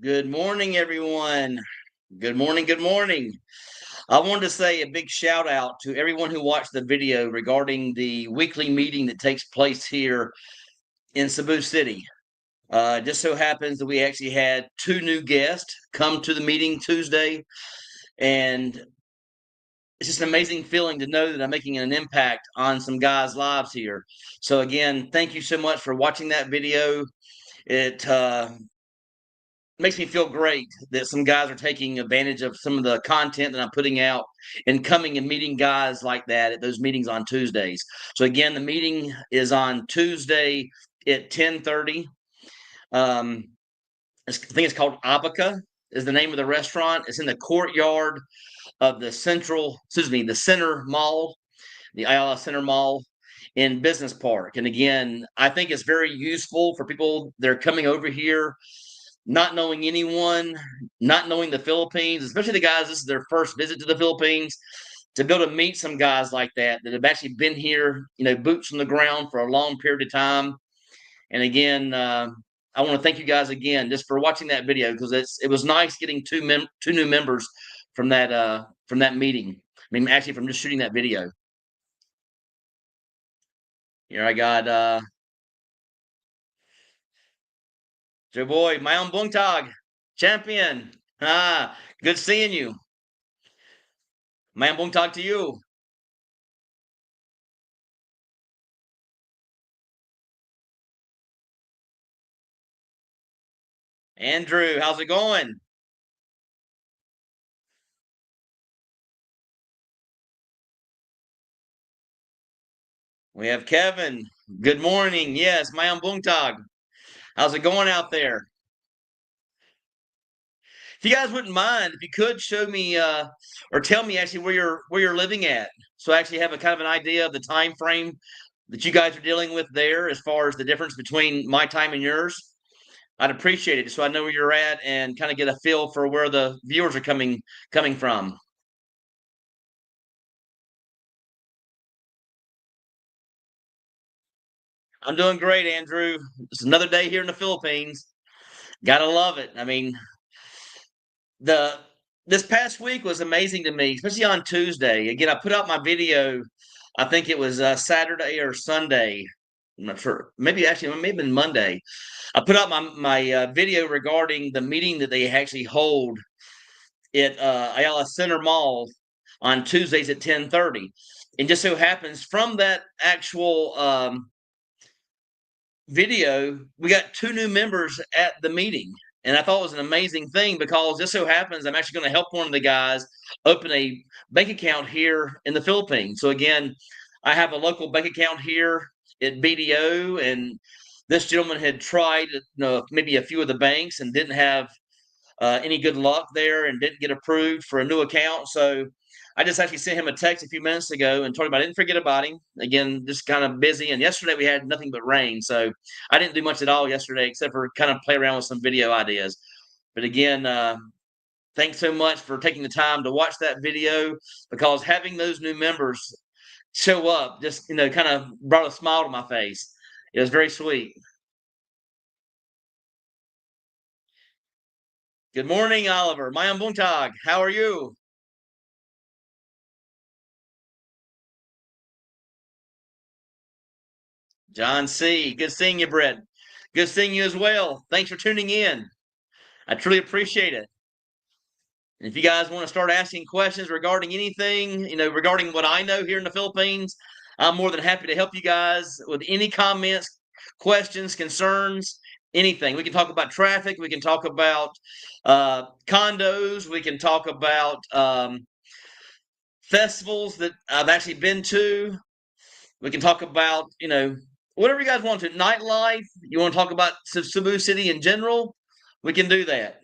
Good morning, everyone. Good morning. Good morning. I wanted to say a big shout out to everyone who watched the video regarding the weekly meeting that takes place here in Cebu City. Just so happens that we actually had two new guests come to the meeting Tuesday, and it's just an amazing feeling to know that I'm making an impact on some guys' lives here. So, again, thank you so much for watching that video. It makes me feel great that some guys are taking advantage of some of the content that I'm putting out and coming and meeting guys like that at those meetings on Tuesdays. So again, the meeting is on Tuesday at 10:30. Um, I think it's called Abaca is the name of the restaurant. It's in the courtyard of the Center Mall, the Ayala Center Mall in Business Park. And again, I think it's very useful for people that are coming over here not knowing anyone, not knowing the Philippines, especially the guys, this is their first visit to the Philippines, to be able to meet some guys like that have actually been here, boots on the ground for a long period of time. And again, I want to thank you guys again just for watching that video because it was nice getting two new members from that meeting. I mean, actually, from just shooting that video. Here I got Joe Boy, my own Bungtag, champion. Good seeing you. Man, Bungtag to you. Andrew, how's it going? We have Kevin. Good morning. Yes, Mayang Bungtag. How's it going out there? If you guys wouldn't mind, if you could show me or tell me actually where you're living at, so I actually have a kind of an idea of the time frame that you guys are dealing with there, as far as the difference between my time and yours. I'd appreciate it, so I know where you're at and kind of get a feel for where the viewers are coming from. I'm doing great, Andrew. It's another day here in the Philippines. Gotta love it. I mean, the this past week was amazing to me, especially on Tuesday. Again, I put out my video. I think it was Saturday or Sunday. I'm not sure. Maybe actually, it may have been Monday. I put out my video regarding the meeting that they actually hold at Ayala Center Mall on Tuesdays at 10:30. And just so happens from that actual video, we got two new members at the meeting. And I thought it was an amazing thing because just so happens I'm actually going to help one of the guys open a bank account here in the Philippines. So again, I have a local bank account here at BDO, and this gentleman had tried, maybe a few of the banks and didn't have any good luck there and didn't get approved for a new account. So I just actually sent him a text a few minutes ago and told him I didn't forget about him. Again, just kind of busy. And yesterday we had nothing but rain. So I didn't do much at all yesterday except for kind of play around with some video ideas. But again, thanks so much for taking the time to watch that video, because having those new members show up just, kind of brought a smile to my face. It was very sweet. Good morning, Oliver. Mayang Buntag. How are you? John C. Good seeing you, Brett. Good seeing you as well. Thanks for tuning in. I truly appreciate it. And if you guys want to start asking questions regarding anything, regarding what I know here in the Philippines, I'm more than happy to help you guys with any comments, questions, concerns, anything. We can talk about traffic. We can talk about condos. We can talk about festivals that I've actually been to. We can talk about, whatever you guys want to. Nightlife. You want to talk about Cebu City in general? We can do that.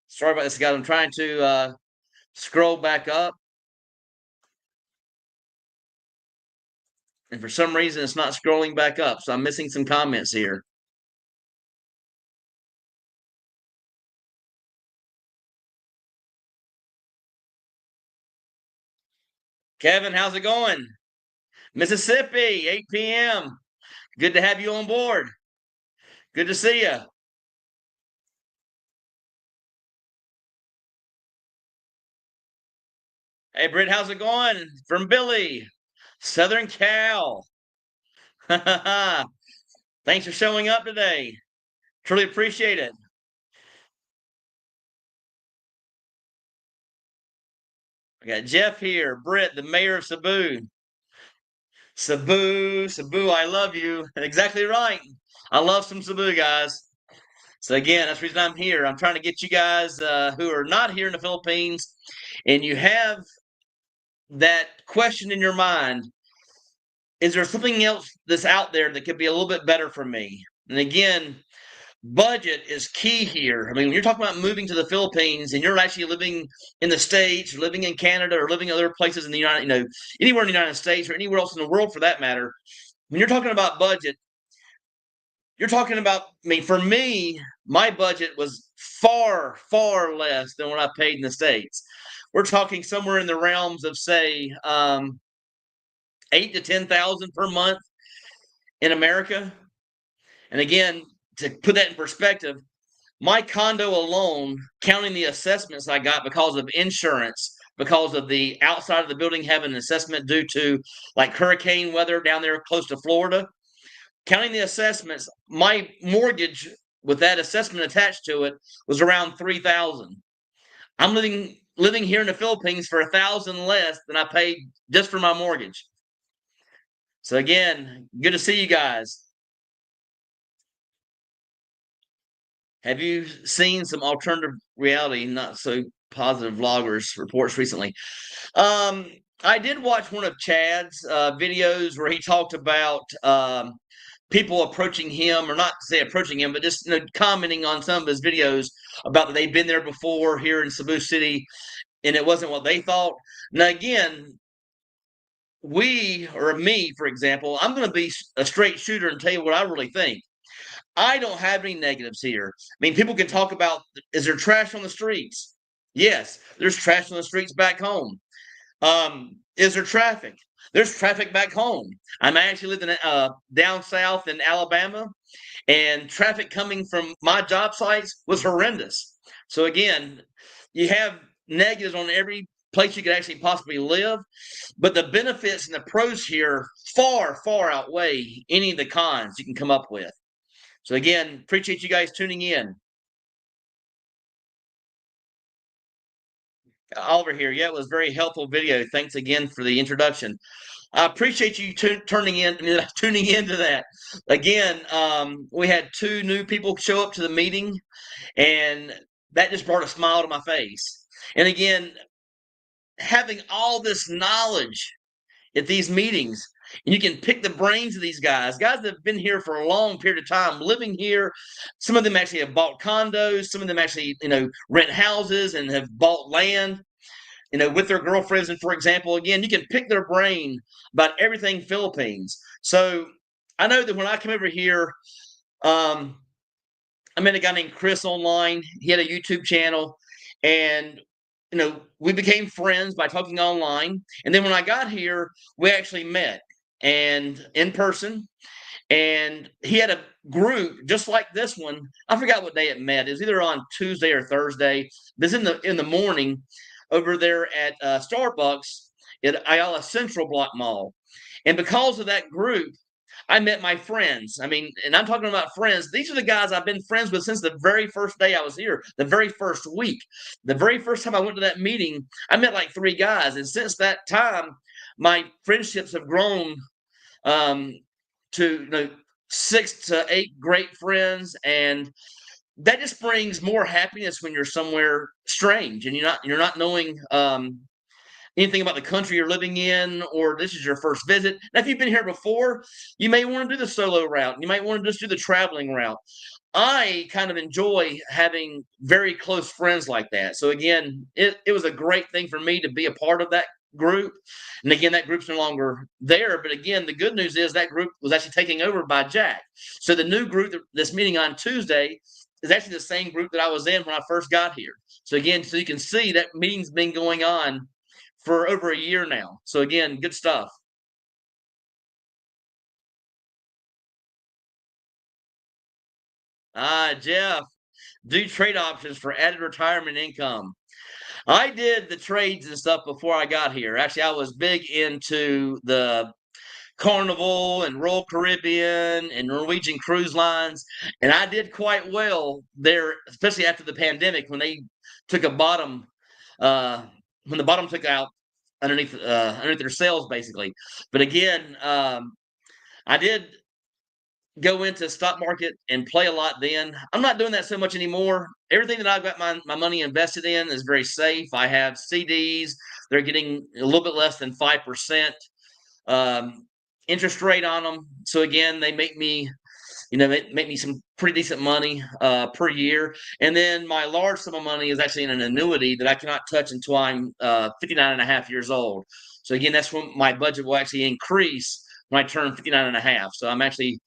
Sorry about this, guys. I'm trying to scroll back up, and for some reason, it's not scrolling back up. So I'm missing some comments here. Kevin, how's it going? Mississippi, 8 p.m. Good to have you on board. Good to see you. Hey, Britt, how's it going? From Billy, Southern Cal. Thanks for showing up today. Truly appreciate it. I got Jeff here, Britt, the mayor of Cebu. Cebu, I love you. Exactly right. I love some Cebu, guys. So again, that's the reason I'm here. I'm trying to get you guys who are not here in the Philippines, and you have that question in your mind, is there something else that's out there that could be a little bit better for me? And again, budget is key here. I mean, when you're talking about moving to the Philippines and you're actually living in the States, or living in Canada, or living in other places in the United, anywhere in the United States or anywhere else in the world for that matter, when you're talking about budget, you're talking about, I mean, for me, my budget was far, far less than what I paid in the States. We're talking somewhere in the realms of, say, 8 to 10,000 per month in America. And again, to put that in perspective, my condo alone, counting the assessments I got because of insurance, because of the outside of the building having an assessment due to like hurricane weather down there close to Florida, counting the assessments, my mortgage with that assessment attached to it was around 3,000. I'm living here in the Philippines for 1,000 less than I paid just for my mortgage. So again, good to see you guys. Have you seen some alternative reality, not so positive vloggers reports recently? Um, I did watch one of Chad's videos where he talked about people approaching him, or not to say approaching him, but just commenting on some of his videos about that they've been there before here in Cebu City, and it wasn't what they thought. Now again, we or me, for example, I'm going to be a straight shooter and tell you what I really think. I don't have any negatives here. I mean, people can talk about, is there trash on the streets? Yes, there's trash on the streets back home. Is there traffic? There's traffic back home. I'm actually living down south in Alabama, and traffic coming from my job sites was horrendous. So again, you have negatives on every place you could actually possibly live, but the benefits and the pros here far, far outweigh any of the cons you can come up with. So again, appreciate you guys tuning in. Oliver here. Yeah, it was a very helpful video. Thanks again for the introduction. I appreciate you tuning into that. Again, we had two new people show up to the meeting, and that just brought a smile to my face. And again, having all this knowledge at these meetings, and you can pick the brains of these guys that have been here for a long period of time, living here. Some of them actually have bought condos. Some of them actually, rent houses and have bought land, with their girlfriends. And for example, again, you can pick their brain about everything Philippines. So I know that when I come over here, um, I met a guy named Chris online. He had a YouTube channel, and we became friends by talking online. And then when I got here, we actually met and in person. And he had a group just like this one. I forgot what day it met. It was either on Tuesday or Thursday. It was in the morning over there at Starbucks at Ayala Central Block Mall. And because of that group, I met my friends. I mean, and I'm talking about friends. These are the guys I've been friends with since the very first day I was here, the very first week. The very first time I went to that meeting, I met like three guys. And since that time, my friendships have grown um, to 6 to 8 great friends. And that just brings more happiness when you're somewhere strange and you're not knowing anything about the country you're living in, or this is your first visit. Now, if you've been here before, you may want to do the solo route. You might want to just do the traveling route. I kind of enjoy having very close friends like that. So again, it was a great thing for me to be a part of that group. And again, that group's no longer there. But again, the good news is that group was actually taken over by Jack. So the new group that's meeting on Tuesday is actually the same group that I was in when I first got here. So again, so you can see that meeting's been going on for over a year now. So again, good stuff. Jeff, do trade options for added retirement income. I did the trades and stuff before I got here. Actually, I was big into the Carnival and Royal Caribbean and Norwegian cruise lines, and I did quite well there, especially after the pandemic when they took a bottom, uh, when the bottom took out underneath their sales, basically. But again, I did go into stock market and play a lot then. I'm not doing that so much anymore. Everything that I've got my money invested in is very safe. I have CDs. They're getting a little bit less than 5% interest rate on them. So again, they make me, make me some pretty decent money per year. And then my large sum of money is actually in an annuity that I cannot touch until I'm 59 and a half years old. So again, that's when my budget will actually increase when I turn 59 and a half. So I'm actually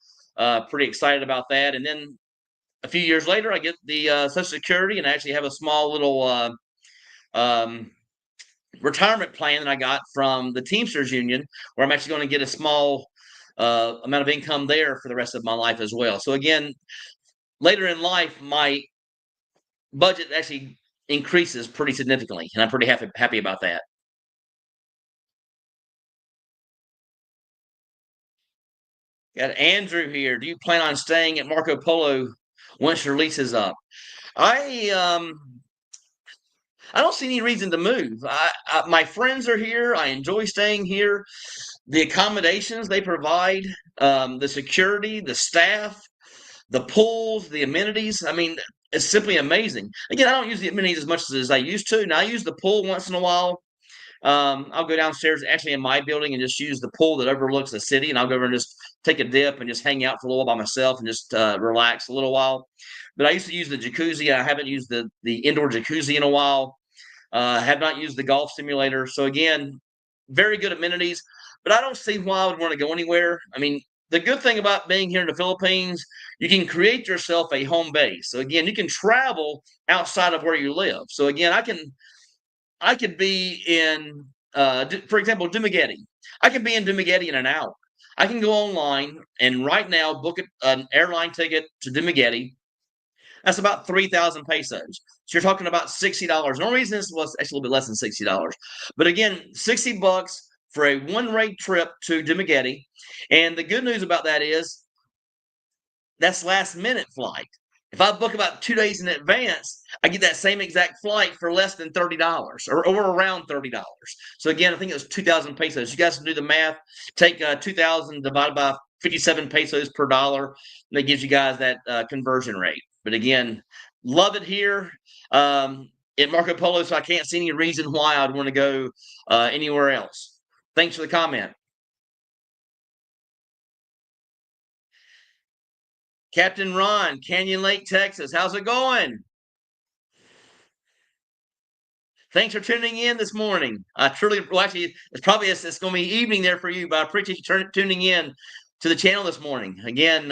pretty excited about that. And then a few years later, I get the Social Security and I actually have a small little um, retirement plan that I got from the Teamsters Union, where I'm actually going to get a small amount of income there for the rest of my life as well. So again, later in life, my budget actually increases pretty significantly, and I'm pretty happy about that. Got Andrew here. Do you plan on staying at Marco Polo once your lease is up? I I don't see any reason to move. My friends are here. I enjoy staying here. The accommodations they provide, the security, the staff, the pools, the amenities. I mean, it's simply amazing. Again, I don't use the amenities as much as I used to. Now I use the pool once in a while. I'll go downstairs actually in my building and just use the pool that overlooks the city, and I'll go over and just take a dip and just hang out for a little while by myself and just relax a little while. But I used to use the jacuzzi. I haven't used the indoor jacuzzi in a while. Have not used the golf simulator. So again, very good amenities, but I don't see why I would want to go anywhere. I mean, the good thing about being here in the Philippines, you can create yourself a home base. So again, you can travel outside of where you live. So again, I could be in, for example, Dumaguete. I could be in Dumaguete in an hour. I can go online and right now book an airline ticket to Dumaguete. That's about 3,000 pesos. So you're talking about $60. No reason this was actually a little bit less than $60. But again, $60 for a one-way trip to Dumaguete. And the good news about that is that's last minute flight. If I book about 2 days in advance, I get that same exact flight for less than $30 or around $30. So again, I think it was 2,000 pesos. You guys can do the math. Take 2,000 divided by 57 pesos per dollar. And that gives you guys that conversion rate. But again, love it here at Marco Polo. So I can't see any reason why I'd want to go anywhere else. Thanks for the comment. Captain Ron, Canyon Lake, Texas. How's it going? Thanks for tuning in this morning. I truly, well, actually, it's going to be evening there for you, but I appreciate you tuning in to the channel this morning. Again,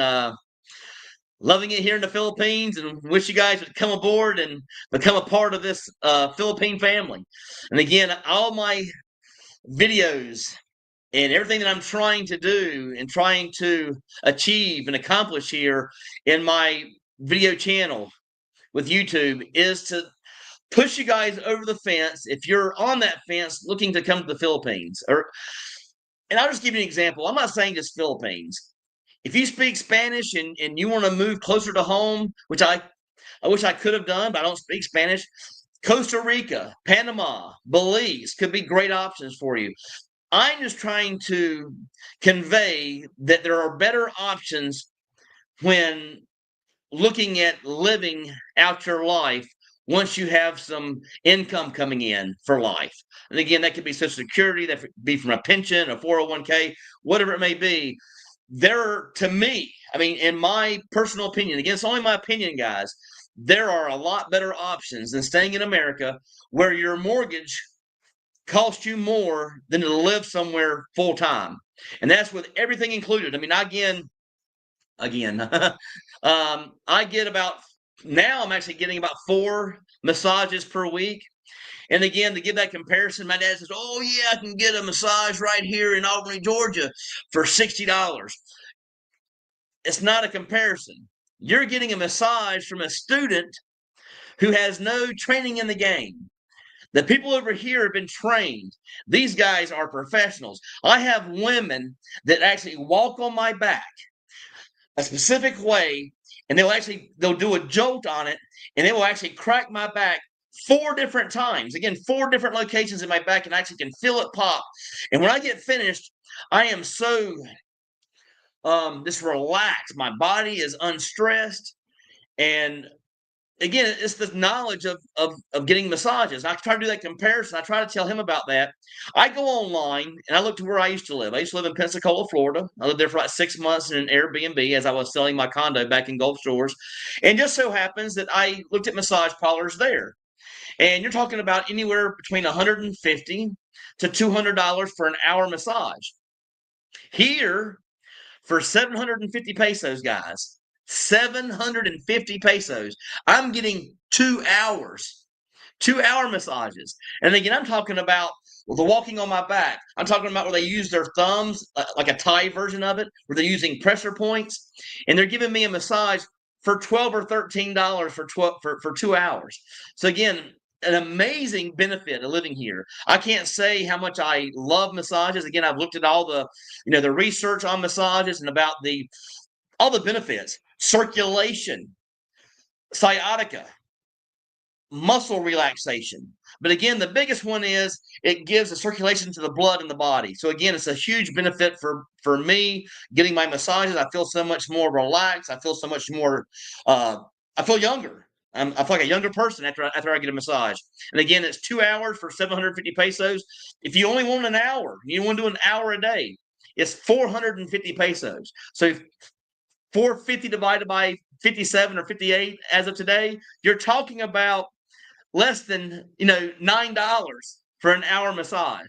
loving it here in the Philippines, and wish you guys would come aboard and become a part of this Philippine family. And again, all my videos and everything that I'm trying to do and trying to achieve and accomplish here in my video channel with YouTube is to push you guys over the fence if you're on that fence looking to come to the Philippines. And I'll just give you an example. I'm not saying just Philippines. If you speak Spanish and you want to move closer to home, which I wish I could have done, but I don't speak Spanish. Costa Rica, Panama, Belize could be great options for you. I'm just trying to convey that there are better options when looking at living out your life once you have some income coming in for life. And again, that could be Social Security, that could be from a pension, a 401k, whatever it may be. There, to me, I mean, in my personal opinion, again, it's only my opinion, guys, there are a lot better options than staying in America where your mortgage costs you more than to live somewhere full time. And that's with everything included. I mean, again, I get about, now I'm actually getting about 4 massages per week. And again, to give that comparison, my dad says, "Oh yeah, I can get a massage right here in Albany, Georgia, for $60." It's not a comparison. You're getting a massage from a student who has no training in the game. The people over here have been trained. These guys are professionals. I have women that actually walk on my back a specific way, and they'll do a jolt on it, and they will actually crack my back 4 different times. Again, 4 different locations in my back, and I actually can feel it pop. And when I get finished, I am so just relaxed. My body is unstressed, and again, it's the knowledge of getting massages. I try to do that comparison. I try to tell him about that. I go online and I look to where I used to live. I used to live in Pensacola, Florida. I lived there for like 6 months in an Airbnb as I was selling my condo back in Gulf Shores. And just so happens that I looked at massage parlors there. And you're talking about anywhere between $150 to $200 for an hour massage. Here, for 750 pesos, guys. 750 pesos. I'm getting 2 hours, 2 hour massages. And again, I'm talking about the walking on my back. I'm talking about where they use their thumbs, like a Thai version of it, where they're using pressure points, and they're giving me a massage for $12 or $13 for 2 hours. So again, an amazing benefit of living here. I can't say how much I love massages. Again, I've looked at all the research on massages and about all the benefits: circulation, sciatica, muscle relaxation. But again, the biggest one is it gives a circulation to the blood in the body. So again, it's a huge benefit for me getting my massages. I feel so much more relaxed. I feel so much more. I feel younger. I feel like a younger person after I get a massage. And again, it's 2 hours for 750 pesos. If you only want an hour, you want to do an hour a day, it's 450 pesos. So 450 divided by 57 or 58 as of today, you're talking about less than $9 for an hour massage.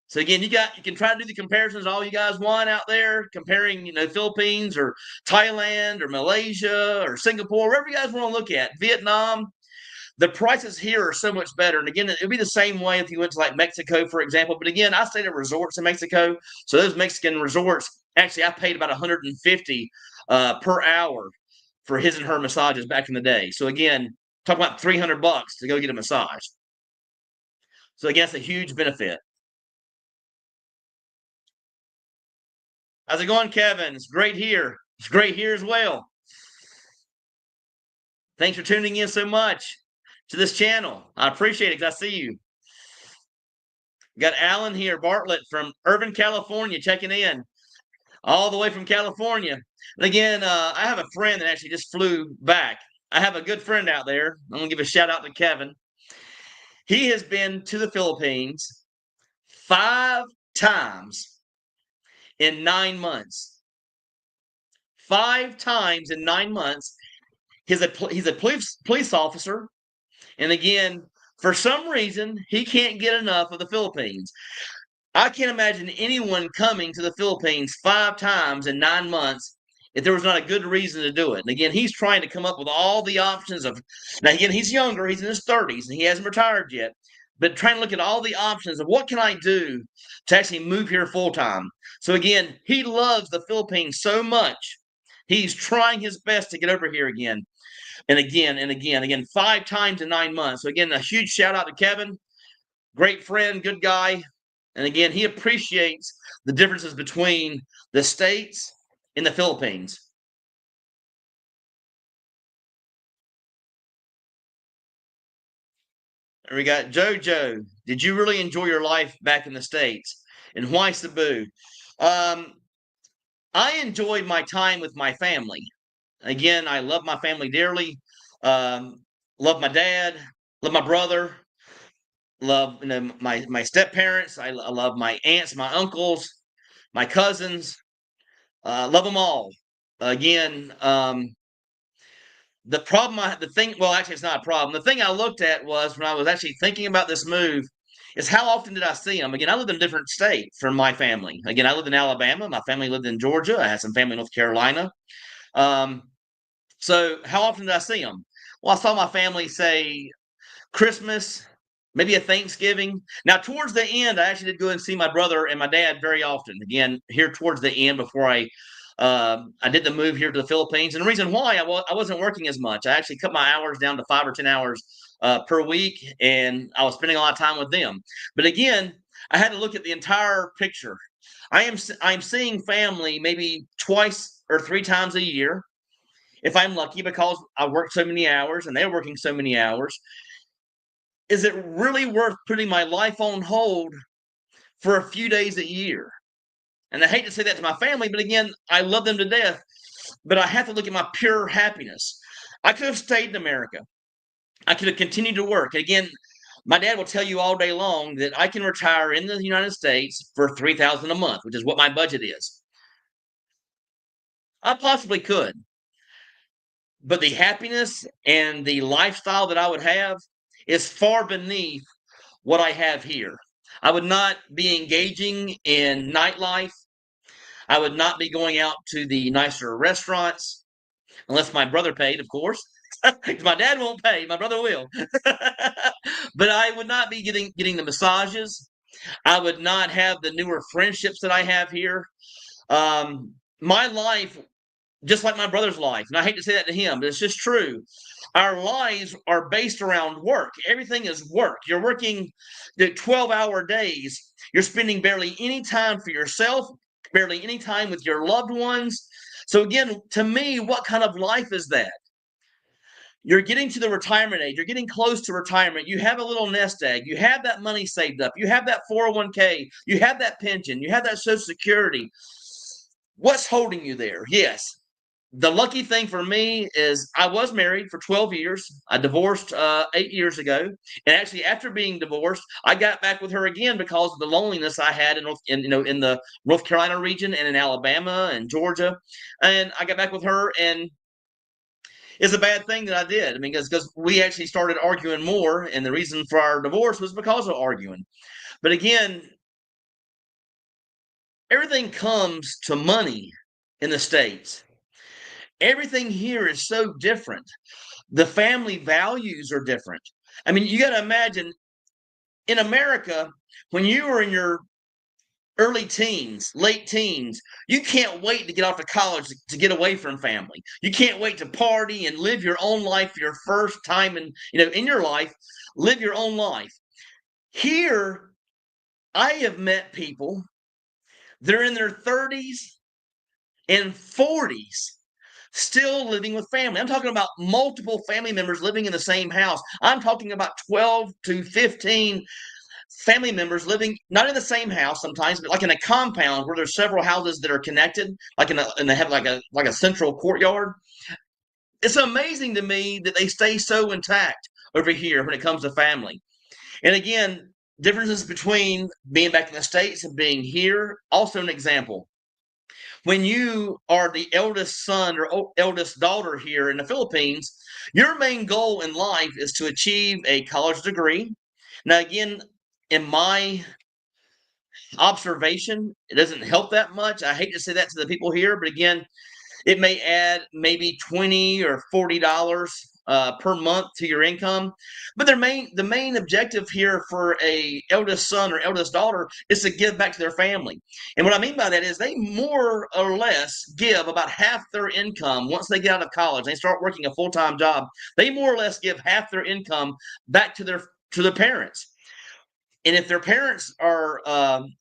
So again, you can try to do the comparisons all you guys want out there, comparing Philippines or Thailand or Malaysia or Singapore, wherever you guys want to look at, Vietnam. The prices here are so much better. And again, it would be the same way if you went to like Mexico, for example. But again, I stayed at resorts in Mexico, so those Mexican resorts, actually, I paid about 150 per hour for his and her massages back in the day. So again, talk about $300 to go get a massage. So again, it's a huge benefit. How's it going, Kevin? It's great here. It's great here as well. Thanks for tuning in so much to this channel. I appreciate it because I see you. Got Alan here, Bartlett from Irvine, California, checking in all the way from California. And again, I have a friend that actually just flew back. I have a good friend out there. I'm going to give a shout out to Kevin. He has been to the Philippines 5 times in 9 months. 5 times in 9 months. He's a police officer. And again, for some reason, he can't get enough of the Philippines. I can't imagine anyone coming to the Philippines 5 times in 9 months if there was not a good reason to do it. And again, he's trying to come up with all the options of. Now, again, he's younger. He's in his 30s, and he hasn't retired yet. But trying to look at all the options of what can I do to actually move here full time. So again, he loves the Philippines so much. He's trying his best to get over here again. And again, 5 times in 9 months. So again, a huge shout out to Kevin. Great friend, good guy. And again, he appreciates the differences between the States and the Philippines. And we got JoJo. Did you really enjoy your life back in the States? And why Cebu? Um, I enjoyed my time with my family. Again, I love my family dearly. Love my dad, love my brother, love my step parents. I love my aunts, my uncles, my cousins. Love them all. Again, well, actually, it's not a problem. The thing I looked at was when I was actually thinking about this move is how often did I see them? Again, I lived in a different state from my family. Again, I lived in Alabama. My family lived in Georgia. I had some family in North Carolina. Um, so how often did I see them? Well, I saw my family say Christmas, maybe a Thanksgiving. Now, towards the end, I actually did go and see my brother and my dad very often. Again, here towards the end, before I did the move here to the Philippines. And the reason why I wasn't working as much, I actually cut my hours down to 5 or 10 hours per week, and I was spending a lot of time with them. But again, I had to look at the entire picture. I'm seeing family maybe twice or three times a year, if I'm lucky, because I work so many hours and they're working so many hours. Is it really worth putting my life on hold for a few days a year? And I hate to say that to my family, but again, I love them to death. But I have to look at my pure happiness. I could have stayed in America. I could have continued to work. Again, my dad will tell you all day long that I can retire in the United States for $3,000 a month, which is what my budget is. I possibly could, but the happiness and the lifestyle that I would have is far beneath what I have here. I would not be engaging in nightlife. I would not be going out to the nicer restaurants, unless my brother paid, of course. My dad won't pay, my brother will. But I would not be getting the massages. I would not have the newer friendships that I have here. My life, just like my brother's life, and I hate to say that to him, but it's just true. Our lives are based around work. Everything is work. You're working the 12-hour days. You're spending barely any time for yourself, barely any time with your loved ones. So again, to me, what kind of life is that? You're getting to the retirement age. You're getting close to retirement. You have a little nest egg. You have that money saved up. You have that 401k. You have that pension. You have that Social Security. What's holding you there? Yes. The lucky thing for me is I was married for 12 years. I divorced 8 years ago. And actually, after being divorced, I got back with her again because of the loneliness I had in the North Carolina region and in Alabama and Georgia. And I got back with her, and it's a bad thing that I did. I mean, because we actually started arguing more, and the reason for our divorce was because of arguing. But again, everything comes to money in the States. Everything here is so different. The family values are different. I mean, you got to imagine in America, when you were in your early teens, late teens, you can't wait to get off to college to get away from family. You can't wait to party and live your own life for your first time in your life, live your own life. Here, I have met people, they're in their 30s and 40s still living with family. I'm talking about multiple family members living in the same house. I'm talking about 12 to 15 family members living not in the same house sometimes, but like in a compound where there's several houses that are connected, and they have like a central courtyard. It's amazing to me that they stay so intact over here when it comes to family. And again, differences between being back in the States and being here. Also, an example. When you are the eldest son or eldest daughter here in the Philippines, your main goal in life is to achieve a college degree. Now, again, in my observation, it doesn't help that much. I hate to say that to the people here, but again, it may add maybe $20 or $40 per month to your income. But the main objective here for a eldest son or eldest daughter is to give back to their family. And what I mean by that is they more or less give about half their income once they get out of college. They start working a full-time job. They more or less give half their income back to their parents. And if their parents are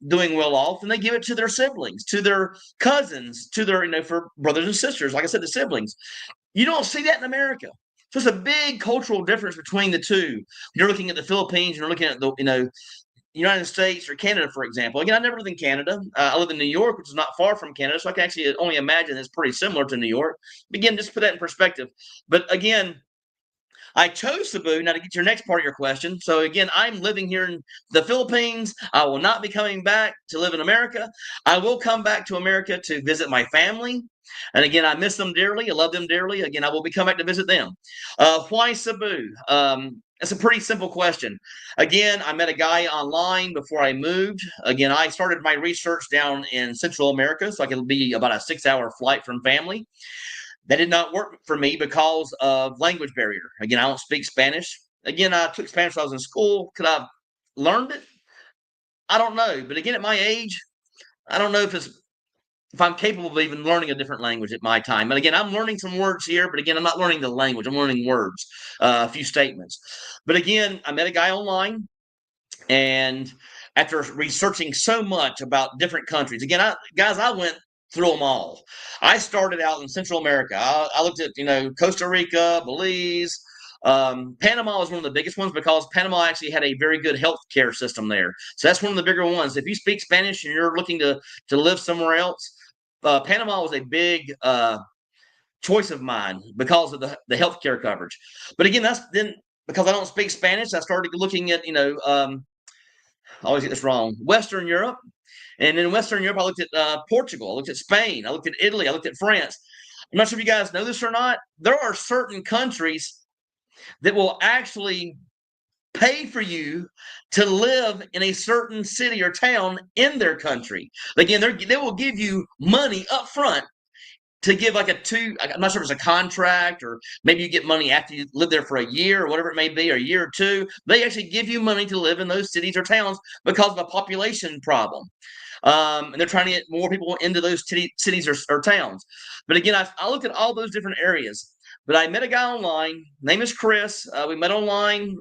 doing well off, then they give it to their siblings, to their cousins, to their, for brothers and sisters. Like I said, the siblings. You don't see that in America. So it's a big cultural difference between the two. You're looking at the Philippines, you're looking at the United States or Canada, for example. Again, I never lived in Canada. I live in New York, which is not far from Canada, so I can actually only imagine it's pretty similar to New York. Again, just put that in perspective. But again, I chose Cebu. Now, to get to your next part of your question. So, again, I'm living here in the Philippines. I will not be coming back to live in America. I will come back to America to visit my family. And again, I miss them dearly. I love them dearly. Again, I will be coming back to visit them. Why Cebu? It's a pretty simple question. Again, I met a guy online before I moved. Again, I started my research down in Central America, so I could be about a 6-hour flight from family. That did not work for me because of language barrier. Again, I don't speak Spanish. Again, I took Spanish when I was in school. Could I have learned it? I don't know. But again, at my age, I don't know if I'm capable of even learning a different language at my time. And again, I'm learning some words here, but again, I'm not learning the language. I'm learning words, a few statements. But again, I met a guy online, and after researching so much about different countries, again, I went through them all. I started out in Central America. I looked at Costa Rica, Belize. Panama was one of the biggest ones because Panama actually had a very good health care system there. So that's one of the bigger ones. If you speak Spanish and you're looking to live somewhere else, Panama was a big choice of mine because of the healthcare coverage. But again, that's then because I don't speak Spanish, I started looking at I always get this wrong. Western Europe, and in Western Europe, I looked at Portugal, I looked at Spain, I looked at Italy, I looked at France. I'm not sure if you guys know this or not. There are certain countries that will actually pay for you to live in a certain city or town in their country. Again, they will give you money up front to give like I'm not sure if it's a contract or maybe you get money after you live there for a year or whatever it may be, or a year or two. They actually give you money to live in those cities or towns because of a population problem. And they're trying to get more people into those cities or towns. But again, I looked at all those different areas. But I met a guy online. Name is Chris. We met online.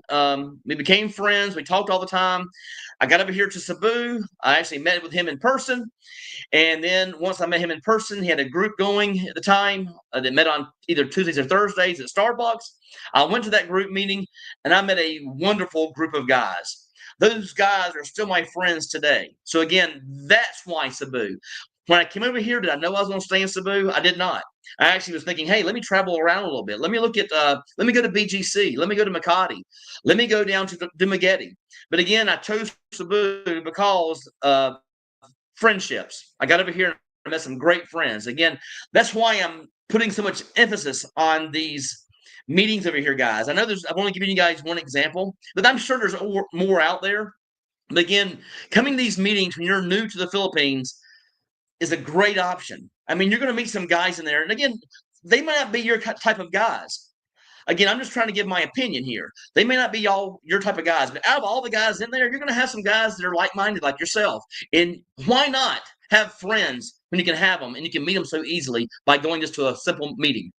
We became friends. We talked all the time. I got over here to Cebu. I actually met with him in person. And then once I met him in person, he had a group going at the time that met on either Tuesdays or Thursdays at Starbucks. I went to that group meeting and I met a wonderful group of guys. Those guys are still my friends today. So again, that's why Cebu. When I came over here, did I know I was going to stay in Cebu? I did not. I actually was thinking, hey, let me travel around a little bit. Let me look at, let me go to BGC. Let me go to Makati. Let me go down to Dumaguete. But again, I chose Cebu because friendships. I got over here and met some great friends. Again, that's why I'm putting so much emphasis on these meetings over here, guys. I know I've only given you guys one example, but I'm sure there's more out there. But again, coming to these meetings when you're new to the Philippines is a great option. I mean, you're going to meet some guys in there, and again, they might not be your type of guys. Again, I'm just trying to give my opinion here. They may not be all your type of guys, but out of all the guys in there, you're going to have some guys that are like-minded like yourself. And why not have friends when you can have them and you can meet them so easily by going just to a simple meeting?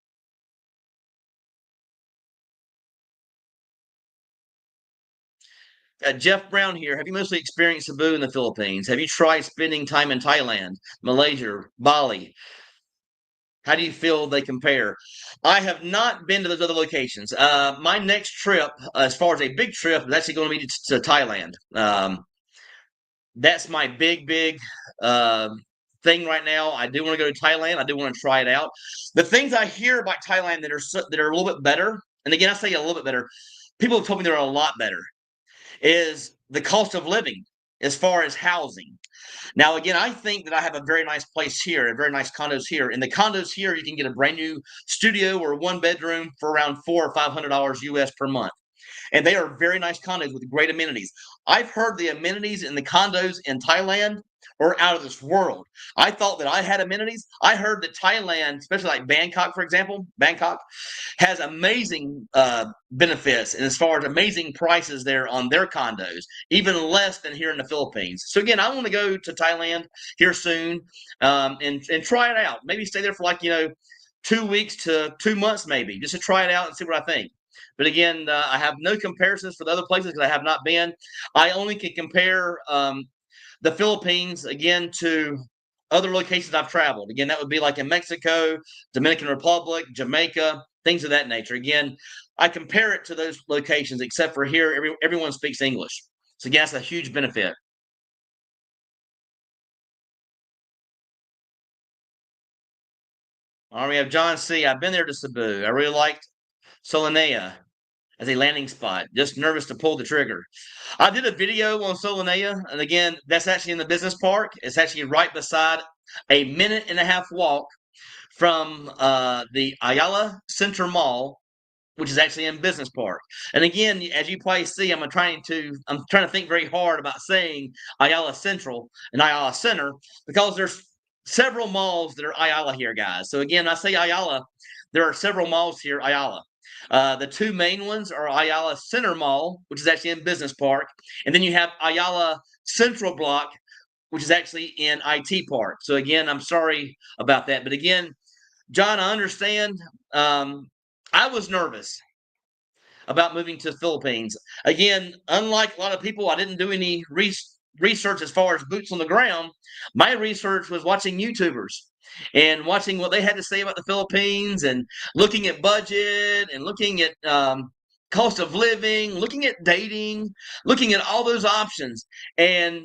Jeff Brown here. Have you mostly experienced Cebu in the Philippines? Have you tried spending time in Thailand, Malaysia, Bali? How do you feel they compare? I have not been to those other locations. My next trip, as far as a big trip, is actually going to be to Thailand. That's my big thing right now. I do want to go to Thailand. I do want to try it out. The things I hear about Thailand that are a little bit better, and again, I say a little bit better. People have told me they're a lot better. Is the cost of living as far as housing. Now, again, I think that I have a very nice place here, a very nice condos here. In the condos here, you can get a brand new studio or one bedroom for around $400 or $500 US per month. And they are very nice condos with great amenities. I've heard the amenities in the condos in Thailand are out of this world. I thought that I had amenities. I heard that Thailand, especially like Bangkok, for example, Bangkok has amazing benefits and as far as amazing prices there on their condos, even less than here in the Philippines. So again, I want to go to Thailand here soon and try it out. Maybe stay there for 2 weeks to 2 months, maybe just to try it out and see what I think. But again, I have no comparisons for the other places because I have not been. I only can compare the Philippines again to other locations I've traveled. Again, that would be like in Mexico, Dominican Republic, Jamaica, things of that nature. Again, I compare it to those locations, except for here, everyone speaks English. So again, that's a huge benefit. All right, we have John C. I've been there to Cebu. I really liked Solanea as a landing spot. Just nervous to pull the trigger. I did a video on Solanea, and again, that's actually in the business park. It's actually right beside a minute and a half walk from the Ayala Center Mall, which is actually in Business Park. And again, as you probably see, I'm trying to think very hard about saying Ayala Central and Ayala Center because there's several malls that are Ayala here, guys. So again, I say Ayala, there are several malls here, Ayala. The two main ones are Ayala Center Mall, which is actually in Business Park, and then you have Ayala Central Block, which is actually in IT Park. So again, I'm sorry about that, but again, John, I understand. I was nervous about moving to the Philippines. Again, unlike a lot of people, I didn't do any research as far as boots on the ground. My research was watching YouTubers and watching what they had to say about the Philippines and looking at budget and looking at cost of living, looking at dating, looking at all those options. And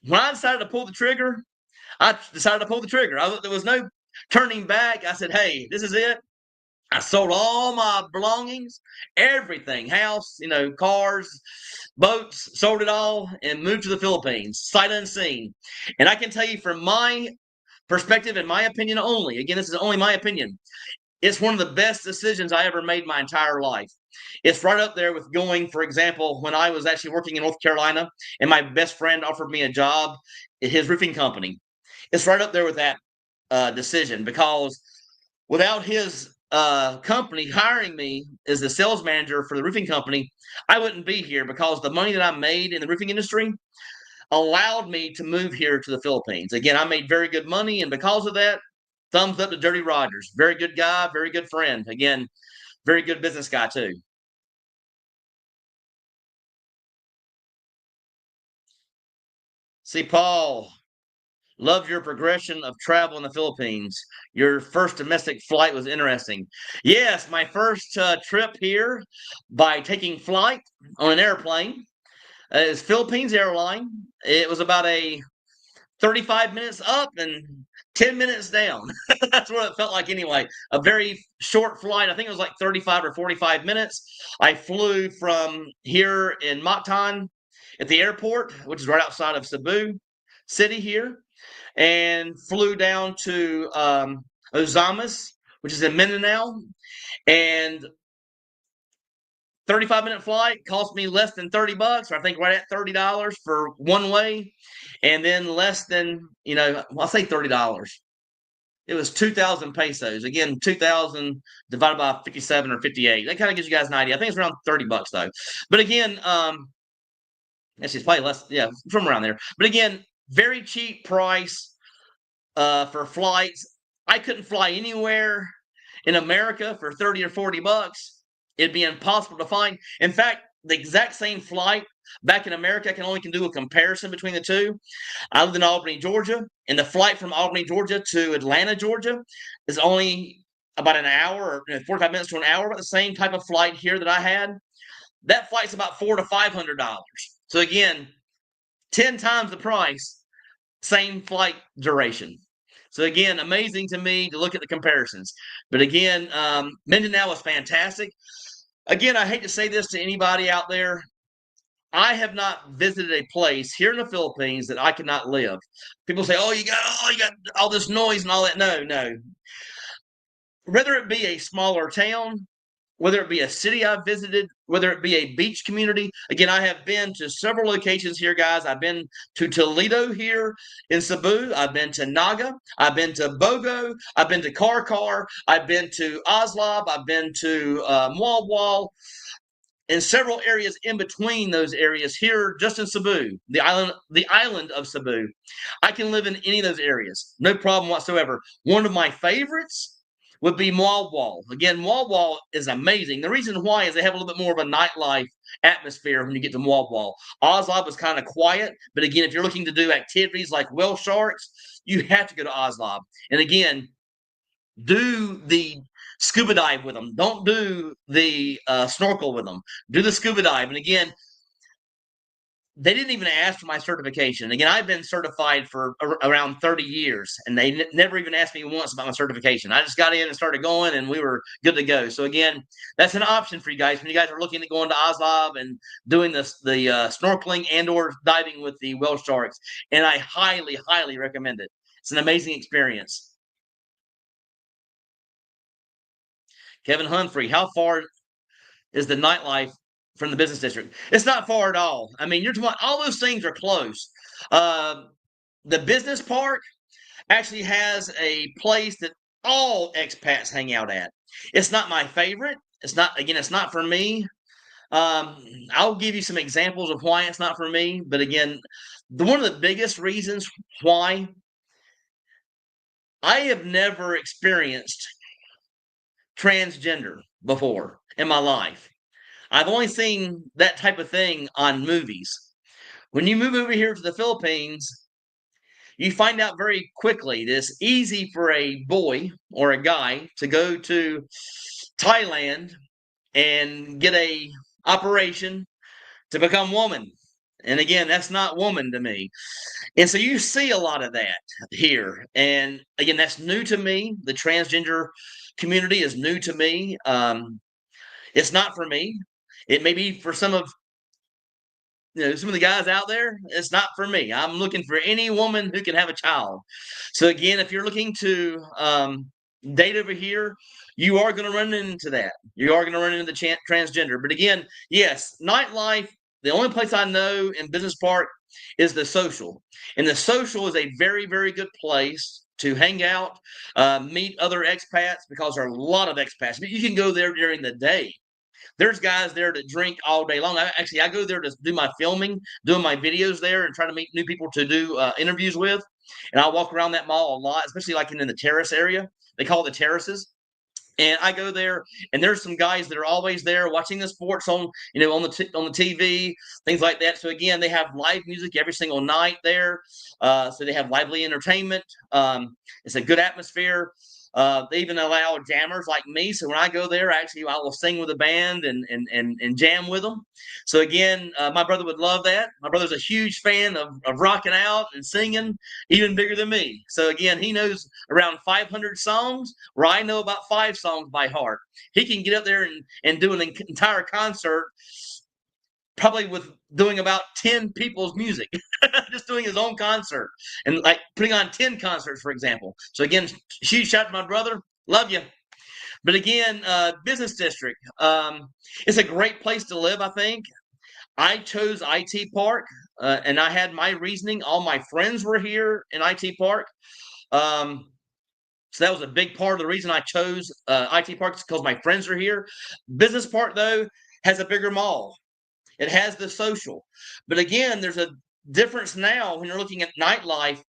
when I decided to pull the trigger, I decided to pull the trigger. There was no turning back. I said, hey, this is it. I sold all my belongings, everything, house, cars, boats, sold it all and moved to the Philippines, sight unseen. And I can tell you from my perspective and my opinion only, again, this is only my opinion, it's one of the best decisions I ever made my entire life. It's right up there with going, for example, when I was actually working in North Carolina and my best friend offered me a job at his roofing company. It's right up there with that decision because without his company hiring me as the sales manager for the roofing company, I wouldn't be here because the money that I made in the roofing industry allowed me to move here to the Philippines. Again, I made very good money, and because of that, thumbs up to Dirty Rogers. Very good guy, very good friend. Again, very good business guy too. See, Paul, love your progression of travel in the Philippines. Your first domestic flight was interesting. Yes, my first trip here by taking flight on an airplane is Philippines Airline. It was about a 35 minutes up and 10 minutes down. That's what it felt like anyway. A very short flight. I think it was like 35 or 45 minutes. I flew from here in Mactan at the airport, which is right outside of Cebu City here, and flew down to Ozamas, which is in Mindanao. And 35-minute flight cost me less than $30, or I think right at $30 for one way, and then less than I'll say $30. It was 2,000 pesos. Again, 2,000 divided by 57 or 58. That kind of gives you guys an idea. I think it's around $30 though. But again, actually it's probably less. Yeah, from around there. But again, very cheap price for flights. I couldn't fly anywhere in America for 30 or $40. It'd be impossible to find. In fact, the exact same flight back in America, I can do a comparison between the two. I lived in Albany, Georgia, and the flight from Albany, Georgia to Atlanta, Georgia is only about an hour or 45 minutes to an hour, but the same type of flight here that I had. That flight's about $400 to $500. So again, 10 times the price, same flight duration. So again, amazing to me to look at the comparisons. But again, Mindanao is fantastic. Again, I hate to say this to anybody out there. I have not visited a place here in the Philippines that I could not live. People say, "Oh, you got all this noise and all that." No, no. Whether it be a smaller town, whether it be a city I've visited, whether it be a beach community. Again, I have been to several locations here, guys. I've been to Toledo here in Cebu. I've been to Naga. I've been to Bogo. I've been to Karkar. I've been to Oslab. I've been to Mualwal and several areas in between those areas here just in Cebu, the island of Cebu. I can live in any of those areas, no problem whatsoever. One of my favorites would be Mualwal. Again, Mualwal is amazing. The reason why is they have a little bit more of a nightlife atmosphere when you get to Mualwal. Oslab is kind of quiet, but again, if you're looking to do activities like whale sharks, you have to go to Oslab. And again, do the scuba dive with them. Don't do the snorkel with them. Do the scuba dive. And again, they didn't even ask for my certification. Again, I've been certified for around 30 years, and they never even asked me once about my certification. I just got in and started going, and we were good to go. So again, that's an option for you guys when you guys are looking at going to Oslab and doing the snorkeling and or diving with the whale sharks. And I highly, highly recommend it. It's an amazing experience. Kevin Humphrey, how far is the nightlife from the business district? It's not far at all. I mean, you're talking all those things are close. Uh, the business park actually has a place that all expats hang out at. It's not my favorite. It's not, again, it's not for me. I'll give you some examples of why it's not for me. But again, one of the biggest reasons why I have never experienced transgender before in my life. I've only seen that type of thing on movies. When you move over here to the Philippines, you find out very quickly that it's easy for a boy or a guy to go to Thailand and get a operation to become woman. And again, that's not woman to me. And so you see a lot of that here. And again, that's new to me. The transgender community is new to me. It's not for me. It may be for some of some of the guys out there. It's not for me. I'm looking for any woman who can have a child. So again, if you're looking to date over here, you are going to run into that. You are going to run into the transgender. But again, yes, nightlife. The only place I know in Business Park is the social, and the social is a very, very good place to hang out, meet other expats because there are a lot of expats. But you can go there during the day. There's guys there that drink all day long. I go there to do my filming, doing my videos there, and try to meet new people to do interviews with. And I walk around that mall a lot, especially like in the terrace area. They call it the terraces. And I go there, and there's some guys that are always there watching the sports on, on the TV, things like that. So again, they have live music every single night there. So they have lively entertainment. It's a good atmosphere. They even allow jammers like me. So when I go there, actually, I will sing with a band and jam with them. So again, my brother would love that. My brother's a huge fan of rocking out and singing, even bigger than me. So again, he knows around 500 songs, where I know about 5 songs by heart. He can get up there and do an entire concert, probably with doing about 10 people's music, just doing his own concert and like putting on 10 concerts, for example. So again, huge shout to my brother. Love you. But again, business district. It's a great place to live, I think. I chose IT Park, and I had my reasoning. All my friends were here in IT Park. So that was a big part of the reason I chose IT Park, because my friends are here. Business Park, though, has a bigger mall. It has the social. But again, there's a difference now when you're looking at nightlife.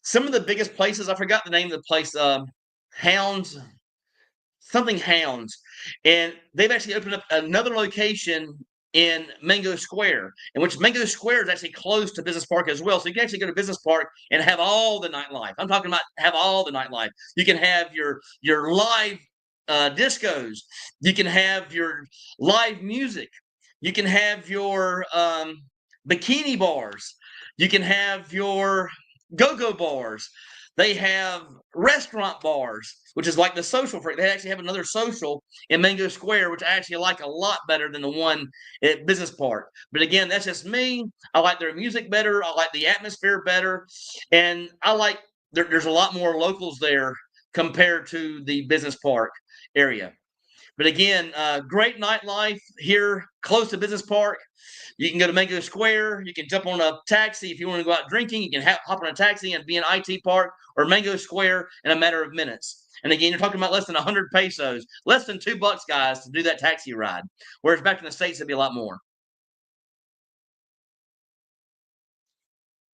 Some of the biggest places, I forgot the name of the place, Hounds, something Hounds. And they've actually opened up another location in Mango Square, in which Mango Square is actually close to Business Park as well. So you can actually go to Business Park and have all the nightlife. I'm talking about have all the nightlife. You can have your live discos. You can have your live music. You can have your bikini bars. You can have your go-go bars. They have restaurant bars, which is like the social. They actually have another social in Mango Square, which I actually like a lot better than the one at Business Park. But again, that's just me. I like their music better. I like the atmosphere better. And I like there's a lot more locals there compared to the Business Park area. But again, great nightlife here close to Business Park. You can go to Mango Square. You can jump on a taxi if you want to go out drinking. You can hop on a taxi and be in IT Park or Mango Square in a matter of minutes. And again, you're talking about less than 100 pesos, less than $2, guys, to do that taxi ride. Whereas back in the States, it'd be a lot more.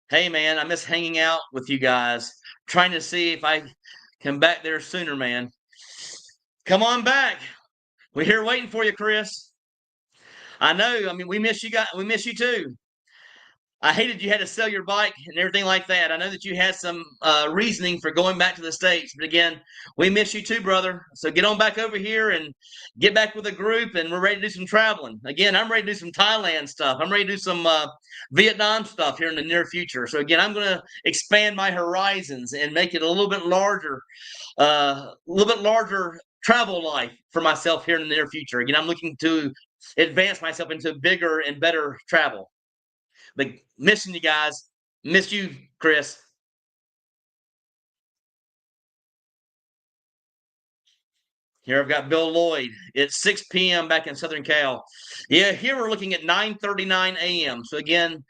Hey, man, I miss hanging out with you guys. Trying to see if I come back there sooner, man. Come on back. We're here waiting for you, Chris. I know. I mean, we miss you guys. We miss you too. I hated you had to sell your bike and everything like that. I know that you had some reasoning for going back to the States, but again, we miss you too, brother. So get on back over here and get back with a group, and we're ready to do some traveling. Again, I'm ready to do some Thailand stuff. I'm ready to do some Vietnam stuff here in the near future. So again, I'm going to expand my horizons and make it a little bit larger travel life for myself here in the near future. Again, I'm looking to advance myself into bigger and better travel. But missing you guys. Miss you, Chris. Here I've got Bill Lloyd. It's 6 p.m. back in Southern Cal. Yeah, here we're looking at 9:39 a.m. So again,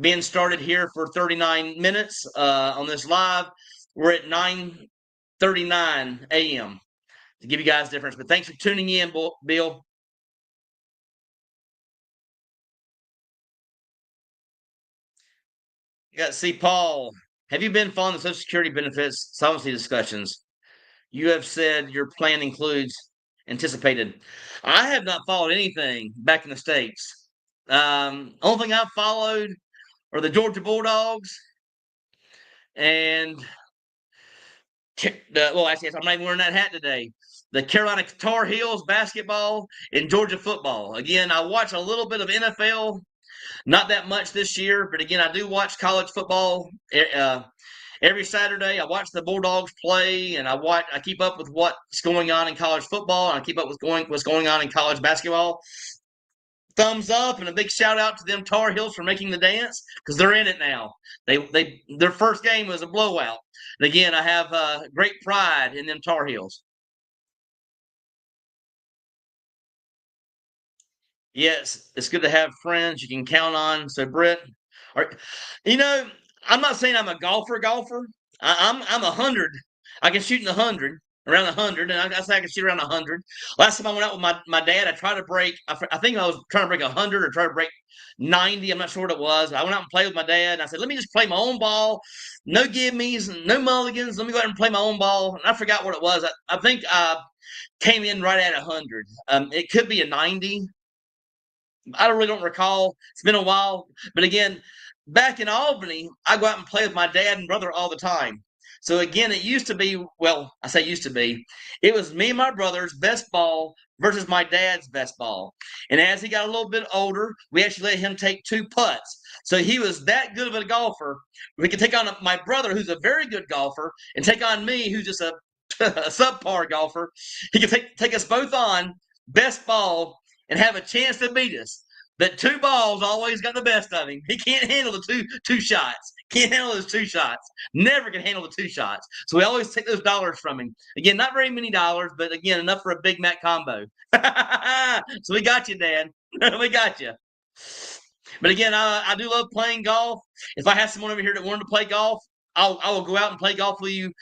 being started here for 39 minutes on this live. We're at 9:39 a.m. to give you guys a difference. But thanks for tuning in, Bill. You got to see Paul. Have you been following the Social Security benefits solvency discussions? You have said your plan includes anticipated. I have not followed anything back in the States. Only thing I've followed are the Georgia Bulldogs and well, actually, I'm not even wearing that hat today. The Carolina Tar Heels basketball and Georgia football. Again, I watch a little bit of NFL, not that much this year, but again, I do watch college football every Saturday. I watch the Bulldogs play, and I keep up with what's going on in college football, and I keep up with what's going on in college basketball. Thumbs up and a big shout out to them Tar Heels for making the dance because they're in it now. Their first game was a blowout. And again, I have great pride in them Tar Heels. Yes, it's good to have friends you can count on. So, Britt, are, you know, I'm not saying I'm a golfer. I'm 100. I can shoot in 100, around 100, and I say I can shoot around 100. Last time I went out with my dad, I tried to break. I think I was trying to break 100 or try to break 90. I'm not sure what it was. I went out and played with my dad, and I said, "Let me just play my own ball. No gimmies, no mulligans. Let me go out and play my own ball." And I forgot what it was. I think I came in right at 100. It could be a 90. I really don't recall. It's been a while. But again, back in Albany, I go out and play with my dad and brother all the time. So again, it used to be, well, I say used to be, it was me and my brother's best ball versus my dad's best ball. And as he got a little bit older, we actually let him take two putts. So he was that good of a golfer. We could take on my brother, who's a very good golfer, and take on me, who's just a, a subpar golfer. He could take us both on best ball and have a chance to beat us. But two balls always got the best of him. He can't handle the two shots. Can't handle those two shots. Never can handle the two shots. So we always take those dollars from him. Again, not very many dollars, but again, enough for a Big Mac combo. So we got you, Dad. We got you. But again, I do love playing golf. If I have someone over here that wanted to play golf, I will go out and play golf with you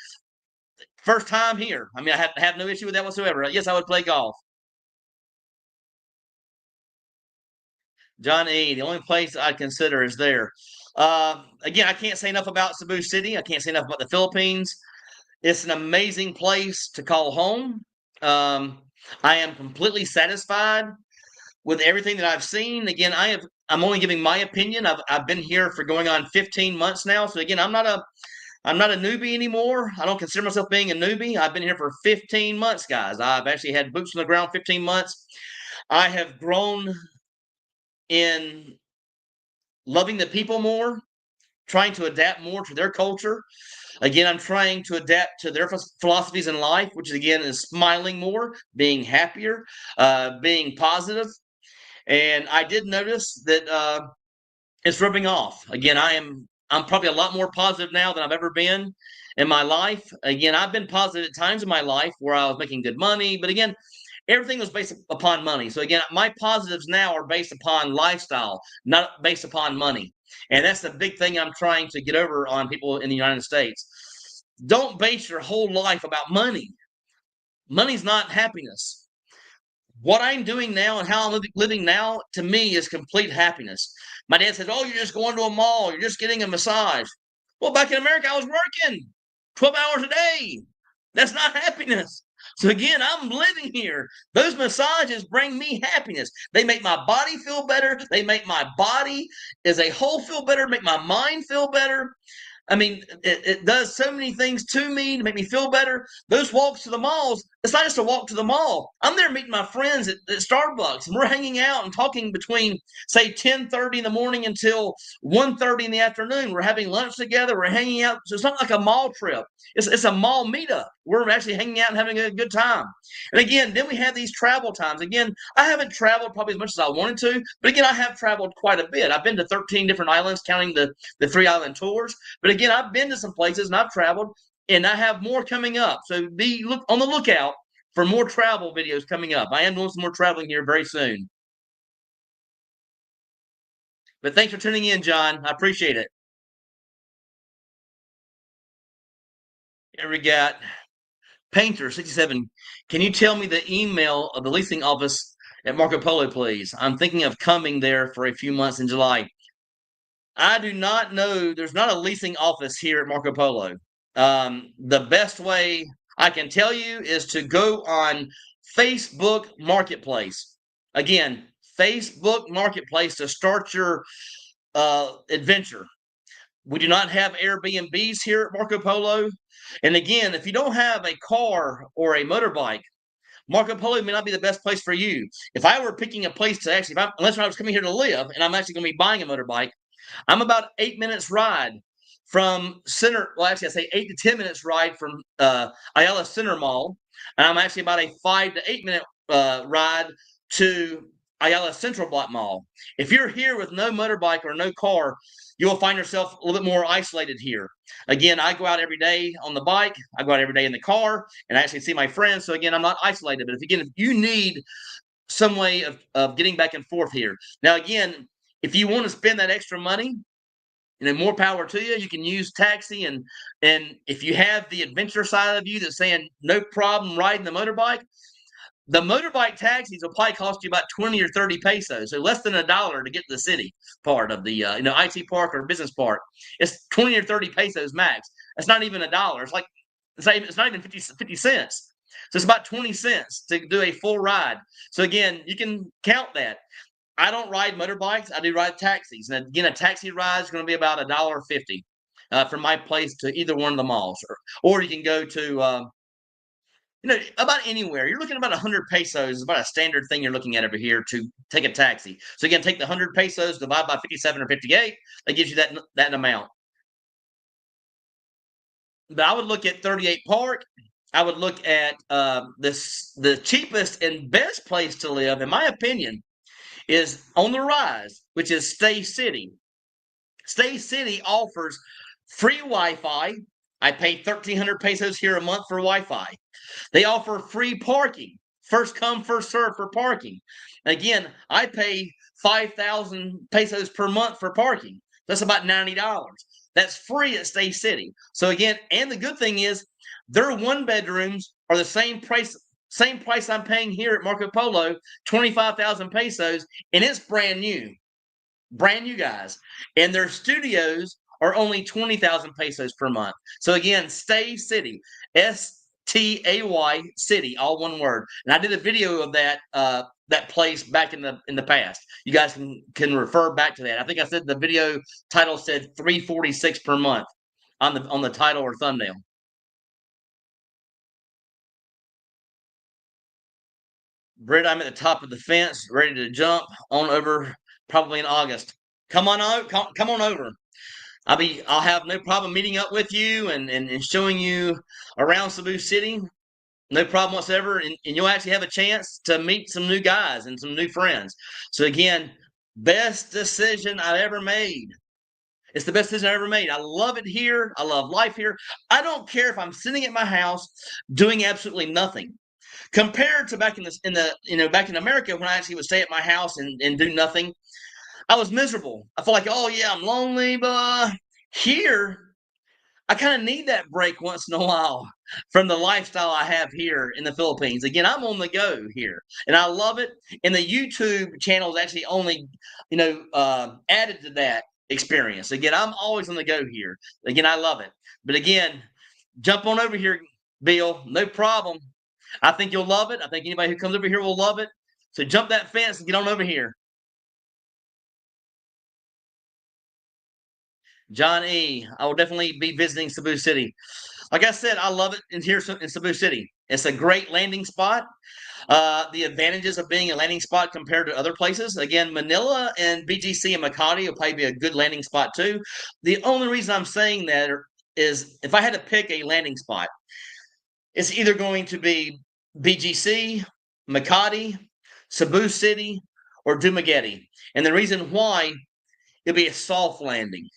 first time here. I mean, I have no issue with that whatsoever. Yes, I would play golf. John E. The only place I'd consider is there. Again, I can't say enough about Cebu City. I can't say enough about the Philippines. It's an amazing place to call home. Um, I am completely satisfied with everything that I've seen. Again, I'm only giving my opinion. I've been here for going on 15 months now. So again, I'm not a newbie anymore. I don't consider myself being a newbie. I've been here for 15 months, guys. I've actually had boots on the ground 15 months. I have grown in loving the people more, trying to adapt more to their culture. Again, I'm trying to adapt to their philosophies in life, which again is smiling more, being happier, being positive. And I did notice that it's rubbing off. Again, I'm probably a lot more positive now than I've ever been in my life. Again, I've been positive at times in my life where I was making good money, but again, everything was based upon money. So again, my positives now are based upon lifestyle, not based upon money. And that's the big thing I'm trying to get over on people in the United States. Don't base your whole life about money. Money's not happiness. What I'm doing now and how I'm living now, to me, is complete happiness. My dad says, "Oh, you're just going to a mall. You're just getting a massage." Well, back in America, I was working 12 hours a day. That's not happiness. So again, I'm living here. Those massages bring me happiness. They make my body feel better. They make my body as a whole feel better, make my mind feel better. I mean, it does so many things to me to make me feel better. Those walks to the malls, it's not just a walk to the mall. I'm there meeting my friends at Starbucks, and we're hanging out and talking between, say, 10:30 in the morning until 1:30 in the afternoon. We're having lunch together. We're hanging out. So it's not like a mall trip. It's a mall meetup. We're actually hanging out and having a good time. And again, then we have these travel times. Again, I haven't traveled probably as much as I wanted to, but again, I have traveled quite a bit. I've been to 13 different islands, counting the 3 island tours. But again, I've been to some places and I've traveled, and I have more coming up. So be on the lookout for more travel videos coming up. I am doing some more traveling here very soon. But thanks for tuning in, John. I appreciate it. Here we got Painter 67. Can you tell me the email of the leasing office at Marco Polo, please? I'm thinking of coming there for a few months in July. I do not know. There's not a leasing office here at Marco Polo. The best way I can tell you is to go on Facebook Marketplace. Again, Facebook Marketplace to start your adventure. We do not have Airbnbs here at Marco Polo. And again, if you don't have a car or a motorbike, Marco Polo may not be the best place for you. If I were picking a place to actually, unless I was coming here to live and I'm actually going to be buying a motorbike, I'm about 8 minutes ride from Center. Well, actually, I say 8 to 10 minutes ride from Ayala Center Mall, and I'm actually about a 5 to 8 minute ride to Ayala Central Block Mall. If you're here with no motorbike or no car, you'll find yourself a little bit more isolated here. Again, I go out every day on the bike. I go out every day in the car, and I actually see my friends. So again, I'm not isolated. But if you need some way of getting back and forth here. Now, again, if you want to spend that extra money, more power to you. You can use taxi, and if you have the adventure side of you that's saying no problem riding the motorbike taxis will probably cost you about 20 or 30 pesos, so less than $1 to get to the city part of the IT park or business park. It's 20 or 30 pesos max. That's not even $1. It's not even 50 cents. So it's about 20 cents to do a full ride. So again, you can count that. I don't ride motorbikes. I do ride taxis. And again, a taxi ride is going to be about $1.50 from my place to either one of the malls, or you can go to about anywhere. You're looking at about 100 pesos is about a standard thing you're looking at over here to take a taxi. So again, take the 100 pesos, divide by 57 or 58. That gives you that amount. But I would look at 38 Park. I would look at the cheapest and best place to live, in my opinion, is on the rise, which is Stay City. Stay City offers free Wi-Fi. I pay 1,300 pesos here a month for Wi-Fi. They offer free parking. First come, first serve for parking. Again, I pay 5,000 pesos per month for parking. That's about $90. That's free at Stay City. So again, and the good thing is their one bedrooms are the same price I'm paying here at Marco Polo, 25,000 pesos, and it's brand new guys. And their studios are only 20,000 pesos per month. So again, Stay City, STAY City, all one word. And I did a video of that place back in the past. You guys can refer back to that. I think I said the video title said 346 per month on the title or thumbnail. Britt, I'm at the top of the fence, ready to jump on over, probably in August. Come on out, come on over. I'll have no problem meeting up with you and showing you around Cebu City. No problem whatsoever. And you'll actually have a chance to meet some new guys and some new friends. So again, best decision I've ever made. It's the best decision I ever made. I love it here. I love life here. I don't care if I'm sitting at my house doing absolutely nothing. Compared to back back in America when I actually would stay at my house and do nothing, I was miserable. I felt like, oh yeah, I'm lonely, but here I kind of need that break once in a while from the lifestyle I have here in the Philippines. Again, I'm on the go here, and I love it. And the YouTube channel is actually only, added to that experience. Again, I'm always on the go here. Again, I love it. But again, jump on over here, Bill. No problem. I think you'll love it. I think anybody who comes over here will love it. So jump that fence and get on over here. John E., I will definitely be visiting Cebu City. Like I said, I love it in here in Cebu City. It's a great landing spot. The advantages of being a landing spot compared to other places. Again, Manila and BGC and Makati will probably be a good landing spot too. The only reason I'm saying that is if I had to pick a landing spot, it's either going to be BGC, Makati, Cebu City, or Dumaguete. And the reason why, it'll be a soft landing.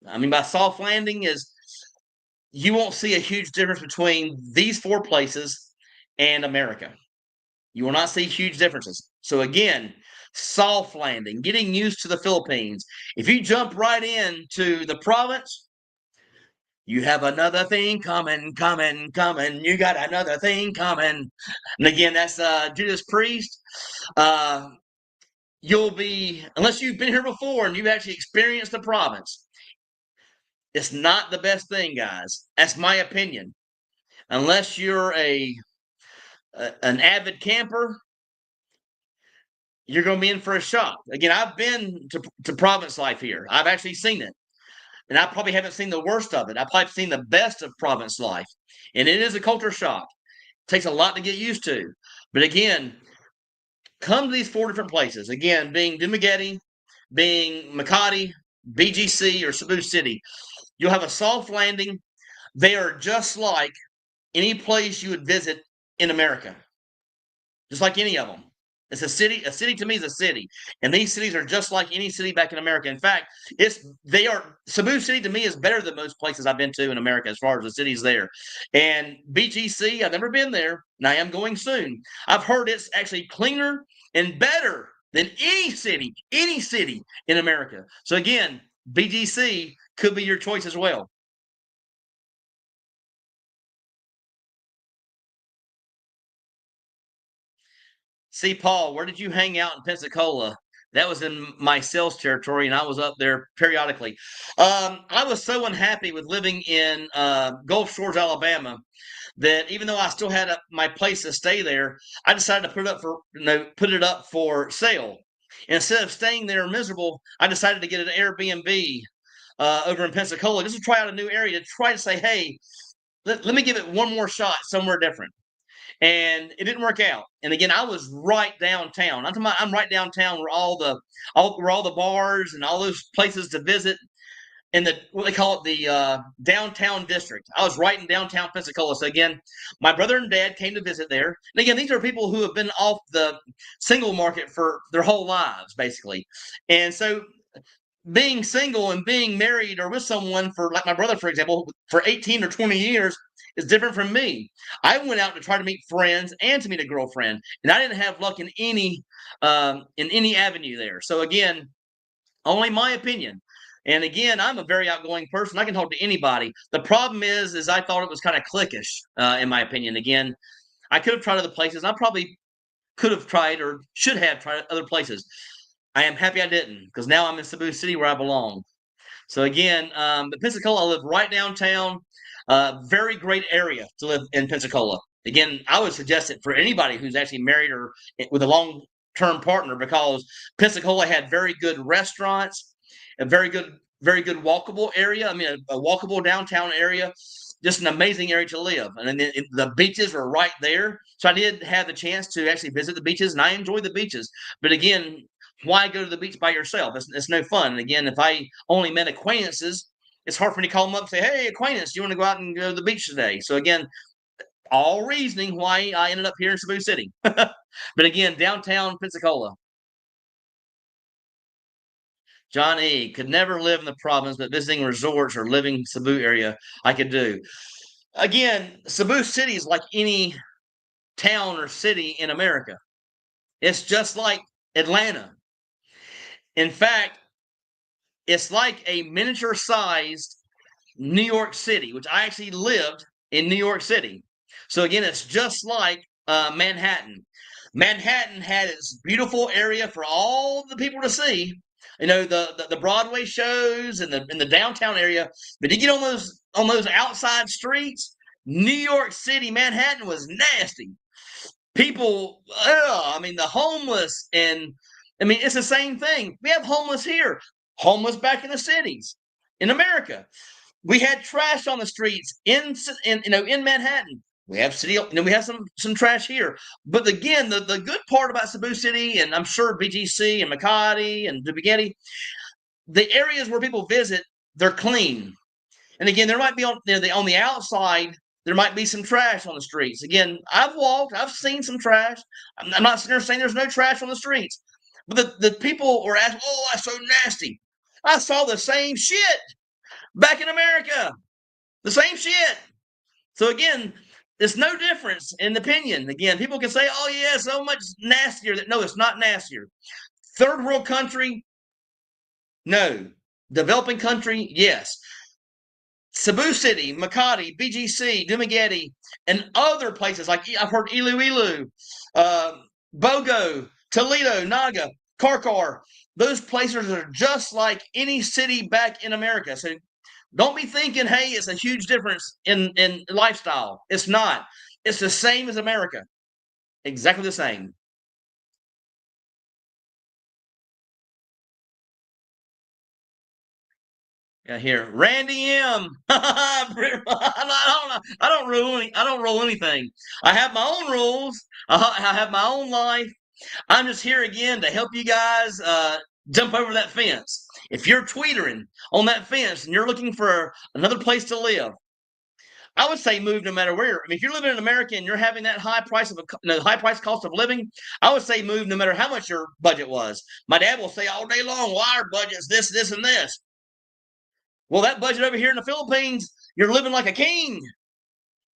I mean, by soft landing is you won't see a huge difference between these four places and America. You will not see huge differences. So again, soft landing, getting used to the Philippines. If you jump right into the province, You have another thing coming, coming, coming. You got another thing coming. And again, that's Judas Priest. Uh, you'll be, unless you've been here before and you've actually experienced the province, it's not the best thing, guys. That's my opinion. Unless you're an avid camper, you're going to be in for a shock. Again, I've been to province life here. I've actually seen it. And I probably haven't seen the worst of it. I've probably seen the best of province life. And it is a culture shock. It takes a lot to get used to. But again, come to these four different places. Again, being Dumaguete, being Makati, BGC, or Cebu City. You'll have a soft landing. They are just like any place you would visit in America, just like any of them. It's a city. A city to me is a city, and these cities are just like any city back in America. In fact, they are Cebu City to me is better than most places I've been to in America as far as the cities there. And BGC, I've never been there, and I am going soon. I've heard it's actually cleaner and better than any city in America. So again, BGC could be your choice as well. See, Paul, where did you hang out in Pensacola? That was in my sales territory, and I was up there periodically. I was so unhappy with living in Gulf Shores, Alabama, that even though I still had my place to stay there, I decided to put it up for sale. Instead of staying there miserable, I decided to get an Airbnb over in Pensacola just to try out a new area to try to say, hey, let me give it one more shot somewhere different, and it didn't work out. And again, I was right downtown. I'm right downtown where all the bars and all those places to visit in the what they call it the downtown district. I was right in downtown Pensacola. So again, my brother and dad came to visit there. And again, these are people who have been off the single market for their whole lives, basically. And so being single and being married or with someone for, like my brother, for example, for 18 or 20 years is different from me. I went out to try to meet friends and to meet a girlfriend, and I didn't have luck in any avenue there. So again, only my opinion. And again, I'm a very outgoing person. I can talk to anybody. The problem is I thought it was kind of cliquish, in my opinion. Again, I could have tried other places. I probably could have tried or should have tried other places. I am happy I didn't, because now I'm in Cebu City where I belong. So again, but Pensacola, I live right downtown. Very great area to live in Pensacola. Again, I would suggest it for anybody who's actually married or with a long-term partner, because Pensacola had very good restaurants, a very good walkable area. I mean, a walkable downtown area, just an amazing area to live. And then the beaches were right there, so I did have the chance to actually visit the beaches, and I enjoyed the beaches. But again, why go to the beach by yourself? It's no fun. And again, if I only met acquaintances, it's hard for me to call them up and say, hey, acquaintance, do you want to go out and go to the beach today? So again, all reasoning why I ended up here in Cebu City. But again, downtown Pensacola. John E. could never live in the province, but visiting resorts or living Cebu area, I could do. Again, Cebu City is like any town or city in America. It's just like Atlanta. In fact, it's like a miniature sized New York City, which I actually lived in New York City. So again, it's just like Manhattan. Manhattan had its beautiful area for all the people to see. You know, the Broadway shows and the downtown area. But you get on those outside streets, New York City, Manhattan was nasty. People, I mean, the homeless, and I mean, it's the same thing. We have homeless here, homeless back in the cities in America. We had trash on the streets in Manhattan. We have we have some trash here. But again, the good part about Cebu City, and I'm sure BGC and Makati and Dubaguete, the areas where people visit, they're clean. And again, there might be on the outside, there might be some trash on the streets. Again, I've seen some trash. I'm not sitting there saying there's no trash on the streets, but the people were asking, "Oh, that's so nasty." I saw the same shit back in America. The same shit. So again, there's no difference in opinion. Again, people can say, "Oh yeah, so much nastier." No, it's not nastier. Third world country, no. Developing country, yes. Cebu City, Makati, BGC, Dumaguete, and other places like I've heard Iloilo, uh, Bogo, Toledo, Naga, Karkar. Those places are just like any city back in America. So don't be thinking, hey, it's a huge difference in lifestyle. It's not. It's the same as America. Exactly the same. Yeah, here, Randy M. I don't rule I don't rule anything. I have my own rules. I have my own life. I'm just here again to help you guys jump over that fence. If you're tweetering on that fence and you're looking for another place to live, I would say move no matter where. I mean, if you're living in America and you're having that high price of high price cost of living, I would say move no matter how much your budget was. My dad will say all day long, "Well, our budget's this, this, and this." Well, that budget over here in the Philippines, you're living like a king.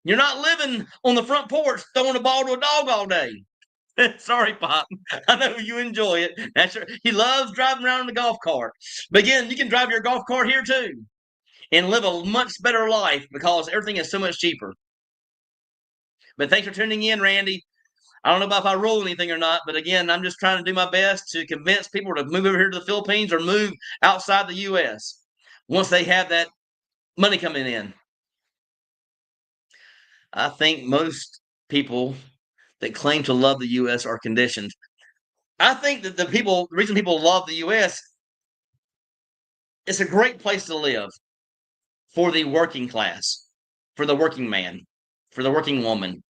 You're not living on the front porch throwing a ball to a dog all day. Sorry, Pop. I know you enjoy it. That's right. He loves driving around in the golf cart. But again, you can drive your golf cart here too and live a much better life because everything is so much cheaper. But thanks for tuning in, Randy. I don't know about if I rule anything or not, but again, I'm just trying to do my best to convince people to move over here to the Philippines or move outside the U.S. once they have that money coming in. I think most people that claim to love the U.S. are conditioned. I think that the reason people love the U.S. It's a great place to live for the working class, for the working man, for the working woman.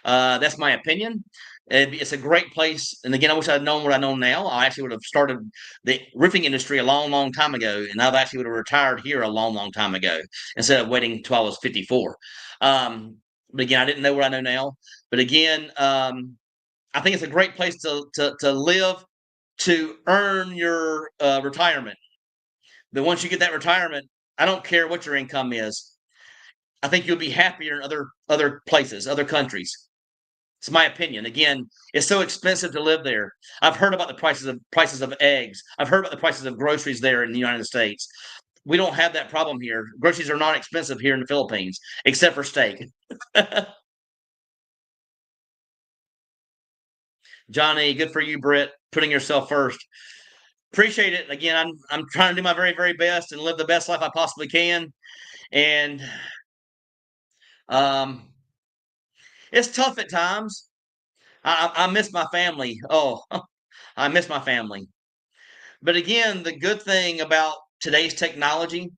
That's my opinion. It's a great place. And again, I wish I'd known what I know now. I actually would have started the roofing industry a long, long time ago, and I've actually would have retired here a long, long time ago instead of waiting until I was 54. But again, I didn't know what I know now. But again, I think it's a great place to live to earn your retirement. But once you get that retirement, I don't care what your income is. I think you'll be happier in other places, other countries. It's my opinion. Again, it's so expensive to live there. I've heard about the prices of eggs. I've heard about the prices of groceries there in the United States. We don't have that problem here. Groceries are not expensive here in the Philippines, except for steak. Johnny, good for you, Britt, putting yourself first. Appreciate it. Again, I'm trying to do my very, very best and live the best life I possibly can. And um, it's tough at times. I miss my family. Oh, I miss my family. But again, the good thing about today's technology,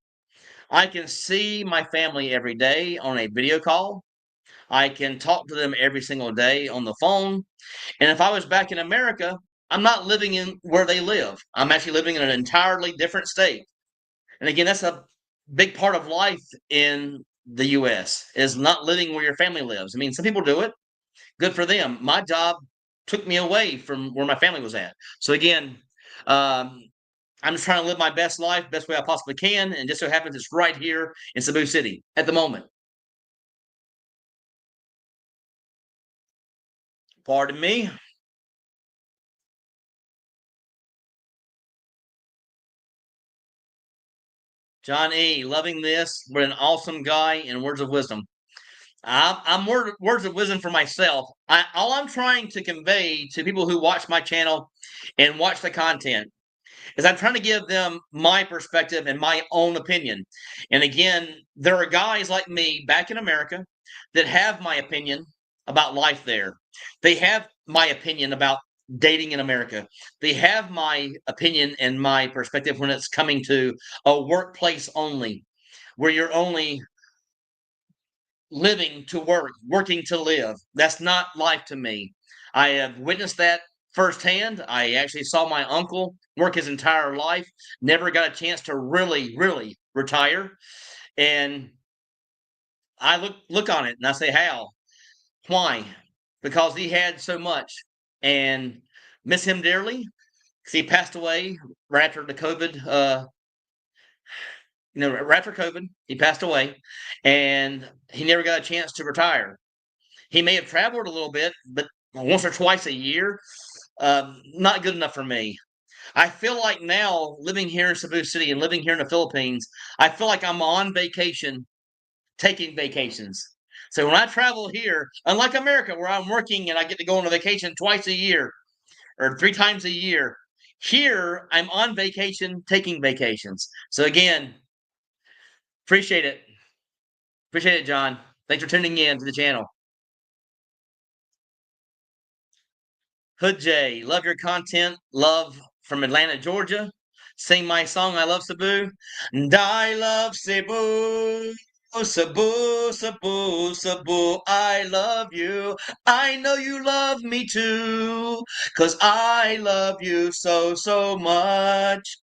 I can see my family every day on a video call. I can talk to them every single day on the phone. And if I was back in America, I'm not living in where they live. I'm actually living in an entirely different state. And again, that's a big part of life in the US is not living where your family lives. I mean, some people do it. Good for them. My job took me away from where my family was at. So again, um, I'm just trying to live my best life, best way I possibly can, and just so happens it's right here in Cebu City at the moment. Pardon me, John E. Loving this. What an awesome guy and words of wisdom. I'm words of wisdom for myself. All I'm trying to convey to people who watch my channel and watch the content is I'm trying to give them my perspective and my own opinion. And again, there are guys like me back in America that have my opinion about life there. They have my opinion about dating in America. They have my opinion and my perspective when it's coming to a workplace only, where you're only living to work, working to live. That's not life to me. I have witnessed that firsthand. I actually saw my uncle work his entire life, never got a chance to really, really retire. And I look on it and I say, how? Why? Because he had so much and miss him dearly because he passed away right after the COVID. Right after COVID, he passed away, and he never got a chance to retire. He may have traveled a little bit, but once or twice a year, not good enough for me. I feel like now living here in Cebu City and living here in the Philippines, I feel like I'm on vacation, taking vacations. So when I travel here, unlike America, where I'm working and I get to go on a vacation twice a year or 3 times a year, here I'm on vacation, taking vacations. So again, appreciate it. Appreciate it, John. Thanks for tuning in to the channel. Hood J, love your content. Love from Atlanta, Georgia. Sing my song, I love Cebu. And I love Cebu. Cebu, Cebu, Cebu, I love you. I know you love me too. 'Cause I love you so, so much.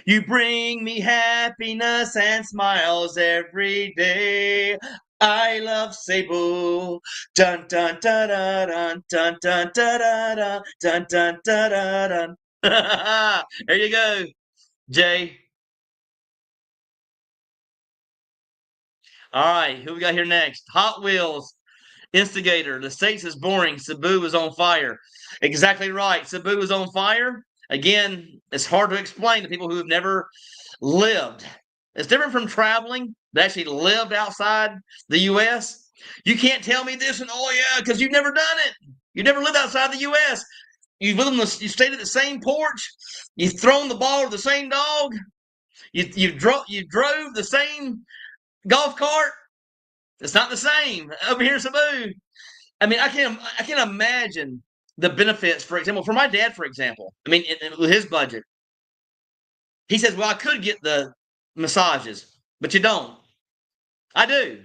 You bring me happiness and smiles every day. I love Cebu. Dun dun dun dun dun dun dun dun dun dun dun dun. There you go, Jay. All right, who we got here next? Hot Wheels instigator. The States is boring. Cebu is on fire. Exactly right. Cebu is on fire. Again, it's hard to explain to people who have never lived. It's different from traveling that actually lived outside the U.S. You can't tell me this and oh yeah, because you've never done it. You never lived outside the U.S. You stayed at the same porch. You've thrown the ball to the same dog. You drove the same golf cart. It's not the same over here in Cebu. I mean, I can imagine the benefits. For example, for my dad, for example, I mean, with his budget, he says, "Well, I could get the massages, but you don't." I do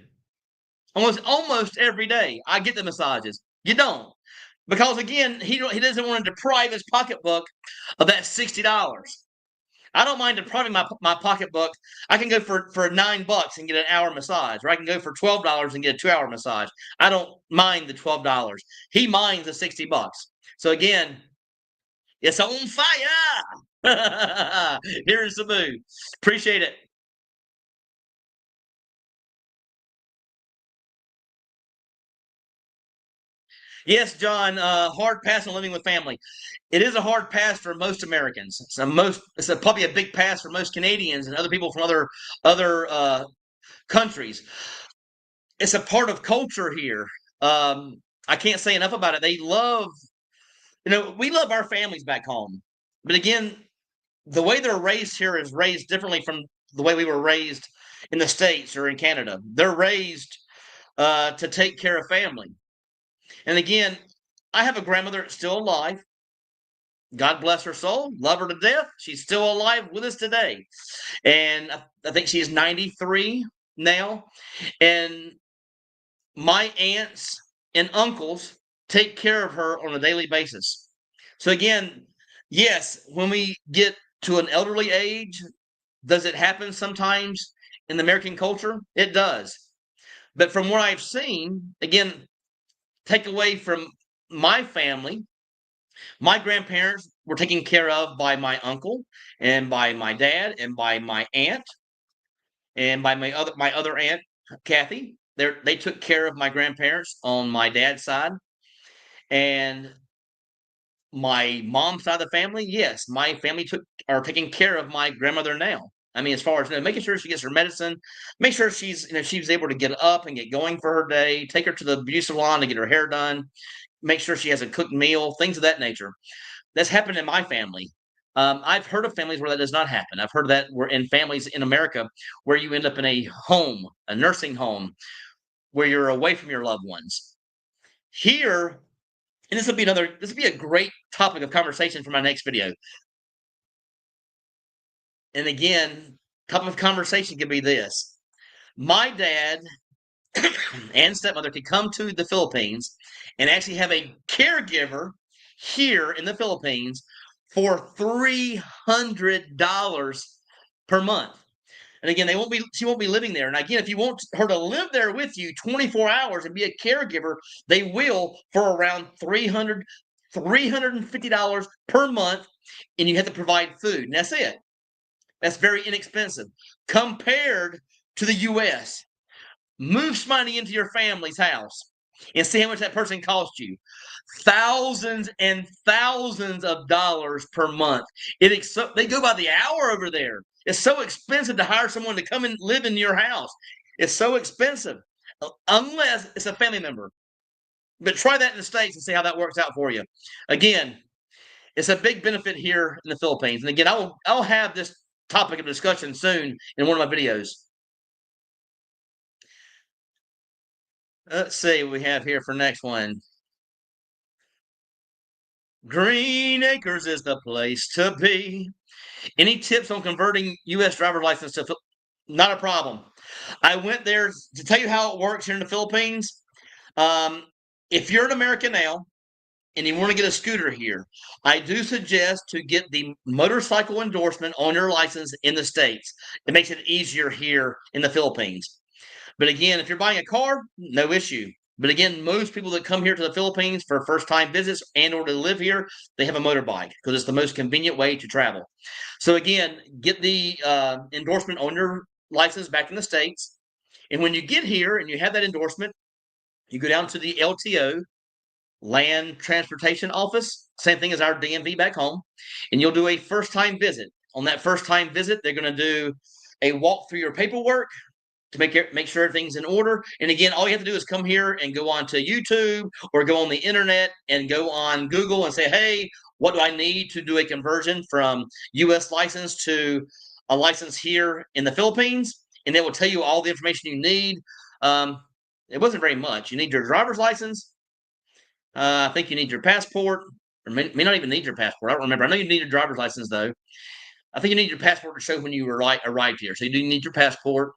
almost every day. I get the massages. You don't because again, he doesn't want to deprive his pocketbook of that $60. I don't mind depriving my pocketbook. I can go for $9 and get an hour massage, or I can go for $12 and get a 2 hour massage. I don't mind the $12. He minds the $60. So again, it's on fire here in Cebu. Appreciate it. Yes, John. Hard pass on living with family. It is a hard pass for most Americans. Probably a big pass for most Canadians and other people from other countries. It's a part of culture here. I can't say enough about it. They love, we love our families back home, but again, the way they're raised here is raised differently from the way we were raised in the States or in Canada. They're raised to take care of family. And again, I have a grandmother that's still alive. God bless her soul. Love her to death. She's still alive with us today. And I think she's 93 now. And my aunts and uncles take care of her on a daily basis. So again, yes, when we get to an elderly age, does it happen sometimes in the American culture? It does. But from what I've seen, again, take away from my family, my grandparents were taken care of by my uncle and by my dad and by my aunt and by my other aunt, Kathy. They took care of my grandparents on my dad's side. And my mom's side of the family, yes, my family are taking care of my grandmother now. I mean, as far as making sure she gets her medicine, make sure she's able to get up and get going for her day, take her to the beauty salon to get her hair done, make sure she has a cooked meal, things of that nature. That's happened in my family. I've heard of families where that does not happen. I've heard that we're in families in America where you end up in a home, a nursing home, where you're away from your loved ones. Here, and this will be a great topic of conversation for my next video. And again, topic of conversation could be this. My dad and stepmother could come to the Philippines and actually have a caregiver here in the Philippines for $300 per month. And again, she won't be living there. And again, if you want her to live there with you 24 hours and be a caregiver, they will for around $350 per month, and you have to provide food. And that's it. That's very inexpensive compared to the US. Move some money into your family's house. and see how much that person cost you. Thousands and thousands of dollars per month. They go by the hour over there. It's so expensive to hire someone to come and live in your house. It's so expensive, unless it's a family member. But try that in the States and see how that works out for you. Again, it's a big benefit here in the Philippines. And again, I'll have this topic of discussion soon in one of my videos. Let's see what we have here for next one. Green Acres is the place to be. Any tips on converting U.S. driver's license to not a problem. I went there to tell you how it works here in the Philippines. Um, if you're in America now and you want to get a scooter here, I do suggest to get the motorcycle endorsement on your license in the States. It makes it easier here in the Philippines. But again, if you're buying a car, no issue. But again, most people that come here to the Philippines for first-time visits and or to live here, they have a motorbike because it's the most convenient way to travel. So again, get the endorsement on your license back in the States. And when you get here and you have that endorsement, you go down to the LTO, Land Transportation Office, same thing as our DMV back home, and you'll do a first-time visit. On that first-time visit, they're going to do a walk through your paperwork to make sure everything's in order. And again, all you have to do is come here and go on to YouTube or go on the internet and go on Google and say, hey, what do I need to do a conversion from U.S. license to a license here in the Philippines? And it will tell you all the information you need. It wasn't very much. You need your driver's license. I think you need your passport, or may not even need your passport. I don't remember. I know you need a driver's license, though. I think you need your passport to show when you arrived here. So you do need your passport.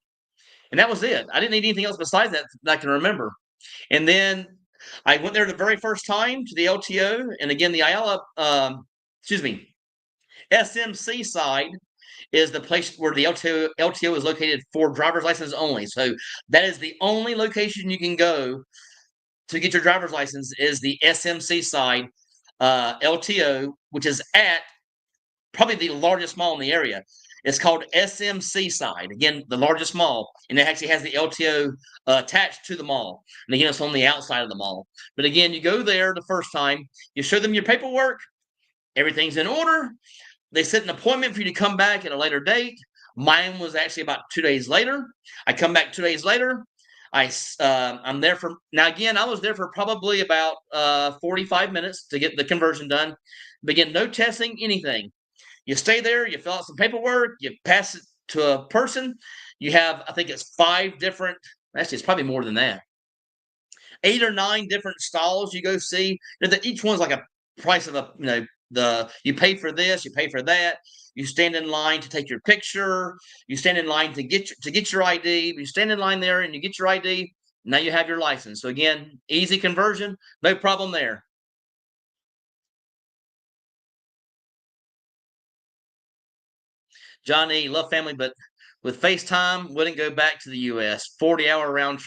And that was it. I didn't need anything else besides that I can remember. And then I went there the very first time to the LTO. And again, the SMC side is the place where the LTO is located for driver's license only. So that is the only location you can go to get your driver's license is the SMC side LTO, which is at probably the largest mall in the area. It's called SMC side. Again, the largest mall, and it actually has the LTO attached to the mall. And again, it's on the outside of the mall. But again, you go there the first time, you show them your paperwork, everything's in order. They set an appointment for you to come back at a later date. Mine was actually about 2 days later. I come back 2 days later. I'm there for now. Again, I was there for probably about 45 minutes to get the conversion done. Begin no testing, anything. You stay there, you fill out some paperwork, you pass it to a person. You have, I think it's 5 different, actually, it's probably more than that, 8 or 9 different stalls you go see. Each one's like a price of you pay for this, you pay for that. You stand in line to take your picture. You stand in line to get your ID. You stand in line there and you get your ID. Now you have your license. So again, easy conversion, no problem there. Johnny, love family, but with FaceTime, wouldn't go back to the US. 40-hour round.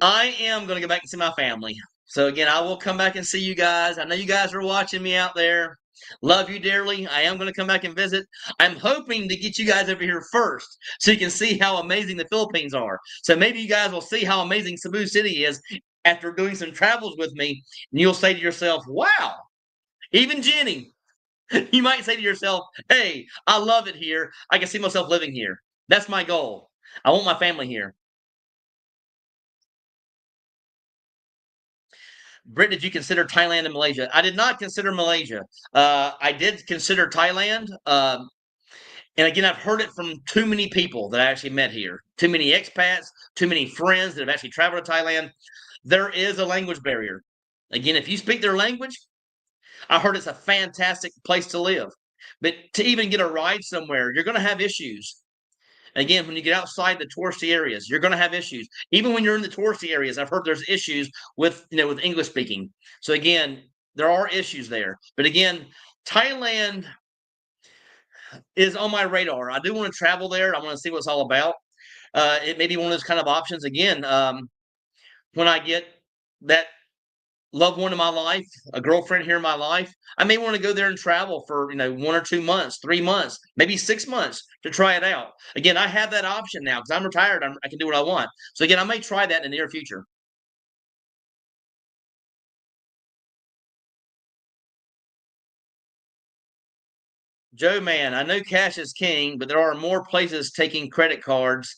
I am going to go back and see my family. So again, I will come back and see you guys. I know you guys are watching me out there. Love you dearly. I am going to come back and visit. I'm hoping to get you guys over here first so you can see how amazing the Philippines are. So maybe you guys will see how amazing Cebu City is after doing some travels with me. And you'll say to yourself, wow, even Jenny, you might say to yourself, hey, I love it here. I can see myself living here. That's my goal. I want my family here. Britt, did you consider Thailand and Malaysia? I did not consider Malaysia. I did consider Thailand. And again, I've heard it from too many people that I actually met here. Too many expats, too many friends that have actually traveled to Thailand. There is a language barrier. Again, if you speak their language, I heard it's a fantastic place to live. But to even get a ride somewhere, you're going to have issues. Again, when you get outside the touristy areas, you're going to have issues. Even when you're in the touristy areas, I've heard there's issues with with English speaking. So again, there are issues there. But again, Thailand is on my radar. I do want to travel there. I want to see what it's all about. It may be one of those kind of options. Again, when I get that loved one in my life, a girlfriend here in my life, I may want to go there and travel for 1 or 2 months, 3 months, maybe 6 months to try it out. Again, I have that option now because I'm retired. I can do what I want. So again, I may try that in the near future. Joe, man, I know cash is king, but there are more places taking credit cards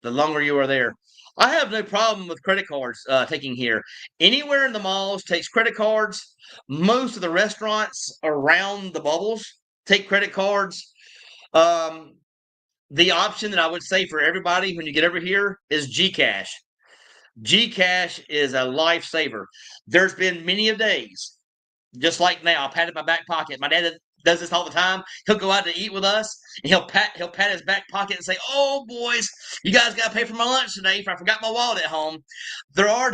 the longer you are there. I have no problem with credit cards taking here. Anywhere in the malls takes credit cards. Most of the restaurants around the bubbles take credit cards. Um, the option that I would say for everybody when you get over here is Gcash. Gcash is a lifesaver. There's been many of days just like now, I'll pat it in my back pocket. My dad does this all the time. He'll go out to eat with us, and he'll pat his back pocket and say, "Oh, boys, you guys got to pay for my lunch today. If I forgot my wallet at home." There are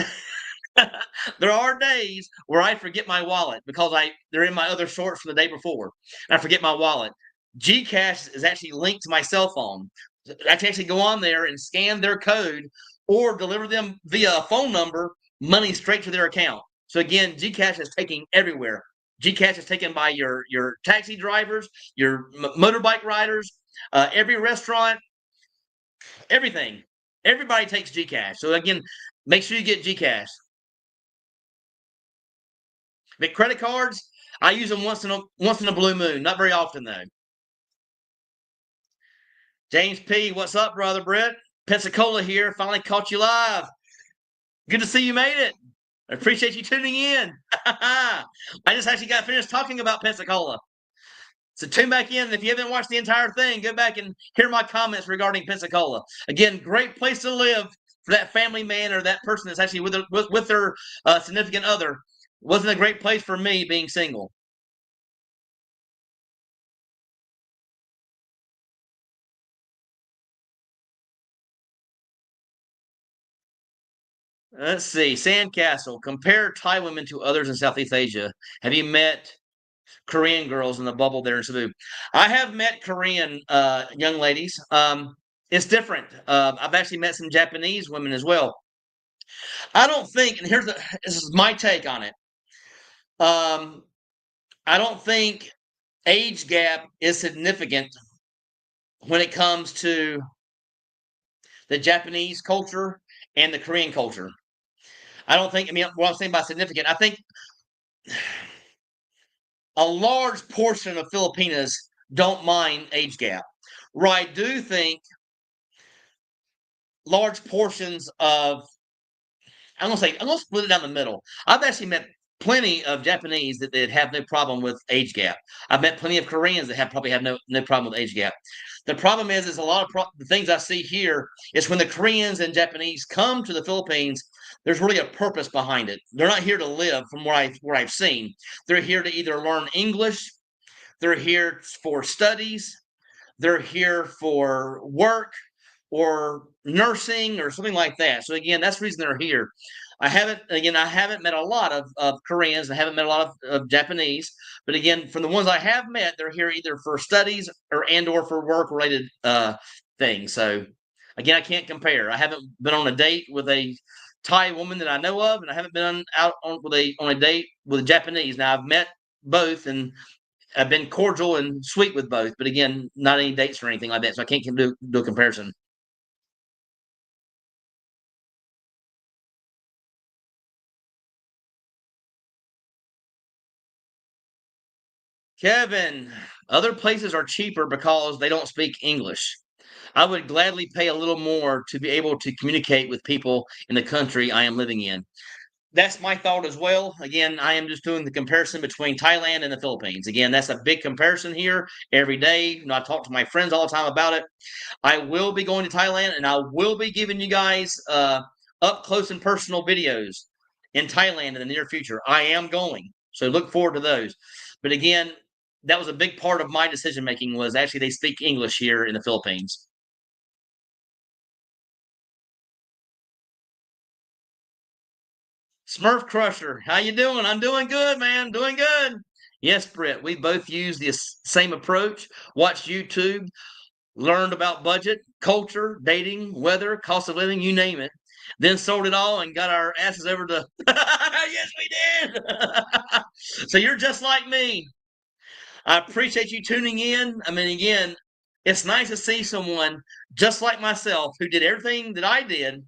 there are days where I forget my wallet because they're in my other shorts from the day before, and I forget my wallet. Gcash is actually linked to my cell phone. I can actually go on there and scan their code or deliver them via a phone number money straight to their account. So again, Gcash is taking everywhere. Gcash is taken by your taxi drivers, your motorbike riders, every restaurant, everything. Everybody takes Gcash. So again, make sure you get Gcash. But credit cards, I use them once in a blue moon. Not very often though. James P, what's up, brother Brett? Pensacola here. Finally caught you live. Good to see you made it. I appreciate you tuning in. I just actually got finished talking about Pensacola. So tune back in. If you haven't watched the entire thing, go back and hear my comments regarding Pensacola. Again, great place to live for that family man or that person that's actually with their significant other. Wasn't a great place for me being single. Let's see. Sandcastle. Compare Thai women to others in Southeast Asia. Have you met Korean girls in the bubble there in Cebu? I have met Korean young ladies. It's different. I've actually met some Japanese women as well. I don't think, and this is my take on it. Um, I don't think age gap is significant when it comes to the Japanese culture and the Korean culture. I don't think. I mean, what I'm saying by significant, I think a large portion of Filipinas don't mind age gap. Where I do think large portions of I'm gonna split it down the middle. I've actually met plenty of Japanese that have no problem with age gap. I've met plenty of Koreans that probably have no problem with age gap. The problem is a lot of the things I see here is when the Koreans and Japanese come to the Philippines, there's really a purpose behind it. They're not here to live, from where I've seen. They're here to either learn English, they're here for studies, they're here for work or nursing or something like that. So again, that's the reason they're here. I haven't met a lot of Koreans. I haven't met a lot of Japanese. But again, from the ones I have met, they're here either for studies or for work related things. So again, I can't compare. I haven't been on a date with a Thai woman that I know of, and I haven't been out on a date with a Japanese. Now I've met both, and I've been cordial and sweet with both, but again, not any dates or anything like that, so I can't do a comparison. Kevin, other places are cheaper because they don't speak English. I would gladly pay a little more to be able to communicate with people in the country I am living in. That's my thought as well. Again, I am just doing the comparison between Thailand and the Philippines. Again, that's a big comparison here every day. I talk to my friends all the time about it. I will be going to Thailand, and I will be giving you guys up close and personal videos in Thailand in the near future. I am going, so look forward to those. But again, that was a big part of my decision making. Was actually they speak English here in the Philippines. Smurf Crusher, how you doing? I'm doing good, man. Doing good. Yes, Brett. We both use the same approach. Watched YouTube, learned about budget, culture, dating, weather, cost of living, you name it. then sold it all and got our asses over to. Yes, we did. So you're just like me. I appreciate you tuning in. I mean, again, it's nice to see someone just like myself who did everything that I did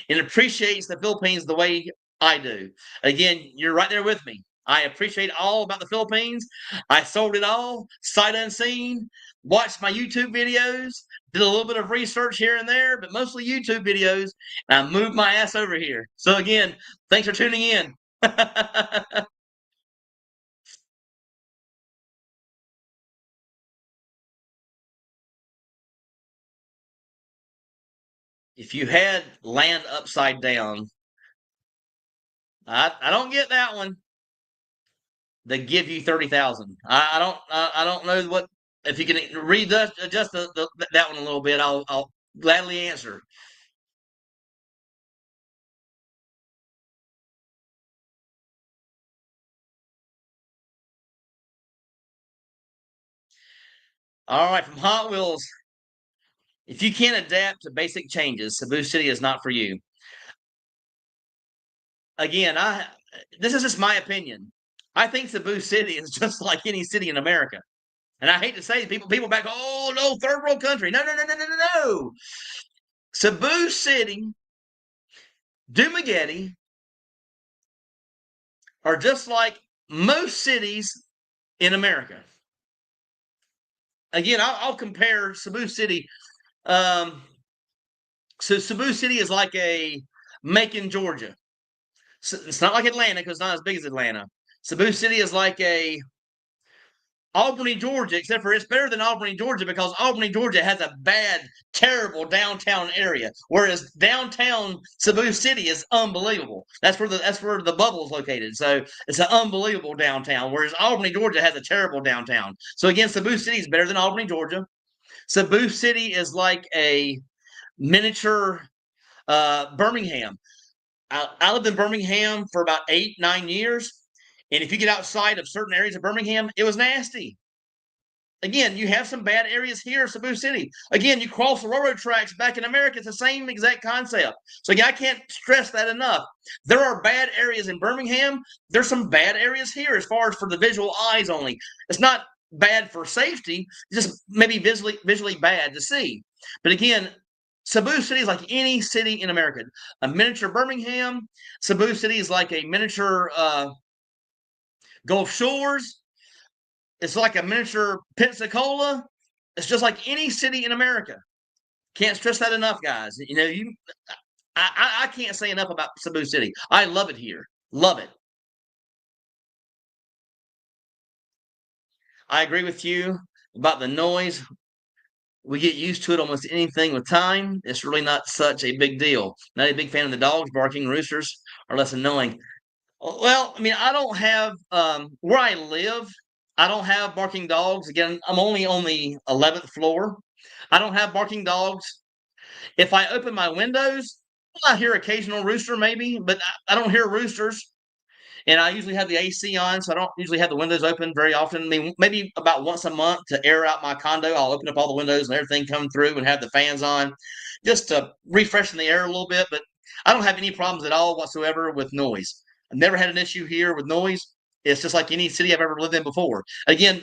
and appreciates the Philippines the way I do. Again, you're right there with me. I appreciate all about the Philippines. I sold it all, sight unseen, watched my YouTube videos, did a little bit of research here and there, but mostly YouTube videos, and I moved my ass over here. So again, thanks for tuning in. If you had land upside down, I don't get that one. They give you 30,000. I don't know what if you can adjust that one a little bit. I'll gladly answer. All right, from Hot Wheels. If you can't adapt to basic changes, Cebu City is not for you. Again, I this is just my opinion. I think Cebu City is just like any city in America. And I hate to say people back, oh no, third world country. No, no, no, no, no, no, no. Cebu City, Dumaguete are just like most cities in America. Again, I'll compare Cebu City. Um, so Cebu City is like a Macon, Georgia. So it's not like Atlanta because it's not as big as Atlanta. Cebu City is like a Albany, Georgia, except for it's better than Albany, Georgia, because Albany, Georgia has a bad, terrible downtown area, whereas downtown Cebu City is unbelievable. That's where the bubble is located. So it's an unbelievable downtown, whereas Albany, Georgia has a terrible downtown. So again, Cebu City is better than Albany, Georgia. Cebu City is like a miniature Birmingham. I lived in Birmingham for about 8, 9 years. And if you get outside of certain areas of Birmingham, it was nasty. Again, you have some bad areas here, Cebu City. Again, you cross the railroad tracks back in America. It's the same exact concept. So again, I can't stress that enough. There are bad areas in Birmingham. There's some bad areas here as far as for the visual eyes only. It's not bad for safety, just maybe visually bad to see. But again, Cebu City is like any city in America. A miniature Birmingham. Cebu City is like a miniature Gulf Shores. It's like a miniature Pensacola. It's just like any city in America. Can't stress that enough, guys. I can't say enough about Cebu City. I love it here. Love it. I agree with you about the noise. We get used to it almost anything with time. It's really not such a big deal. Not a big fan of the dogs barking. Roosters are less annoying. Well, I mean, I don't have where I live. I don't have barking dogs. Again, I'm only on the 11th floor. I don't have barking dogs. If I open my windows, I hear occasional rooster maybe, but I don't hear roosters. And I usually have the AC on, so I don't usually have the windows open very often. I mean, maybe about once a month to air out my condo, I'll open up all the windows and everything come through and have the fans on just to refresh the air a little bit. But I don't have any problems at all whatsoever with noise. I've never had an issue here with noise. It's just like any city I've ever lived in before. Again,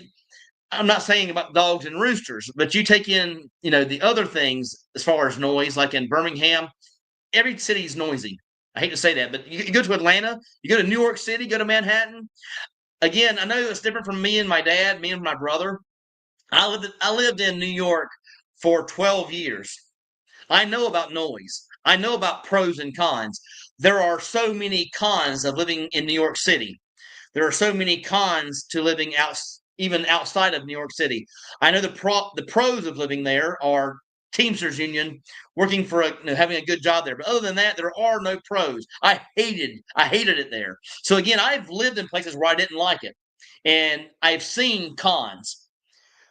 I'm not saying about dogs and roosters, but you take in, the other things as far as noise, like in Birmingham, every city is noisy. I hate to say that, but you go to Atlanta, you go to New York City, go to Manhattan. Again, I know it's different from me and my dad, me and my brother. I lived in New York for 12 years. I know about noise. I know about pros and cons. There are so many cons of living in New York City. There are so many cons to living out, even outside of New York City. I know the pros of living there are Teamsters Union, working for having a good job there. But other than that, there are no pros. I hated it there. So again, I've lived in places where I didn't like it, and I've seen cons.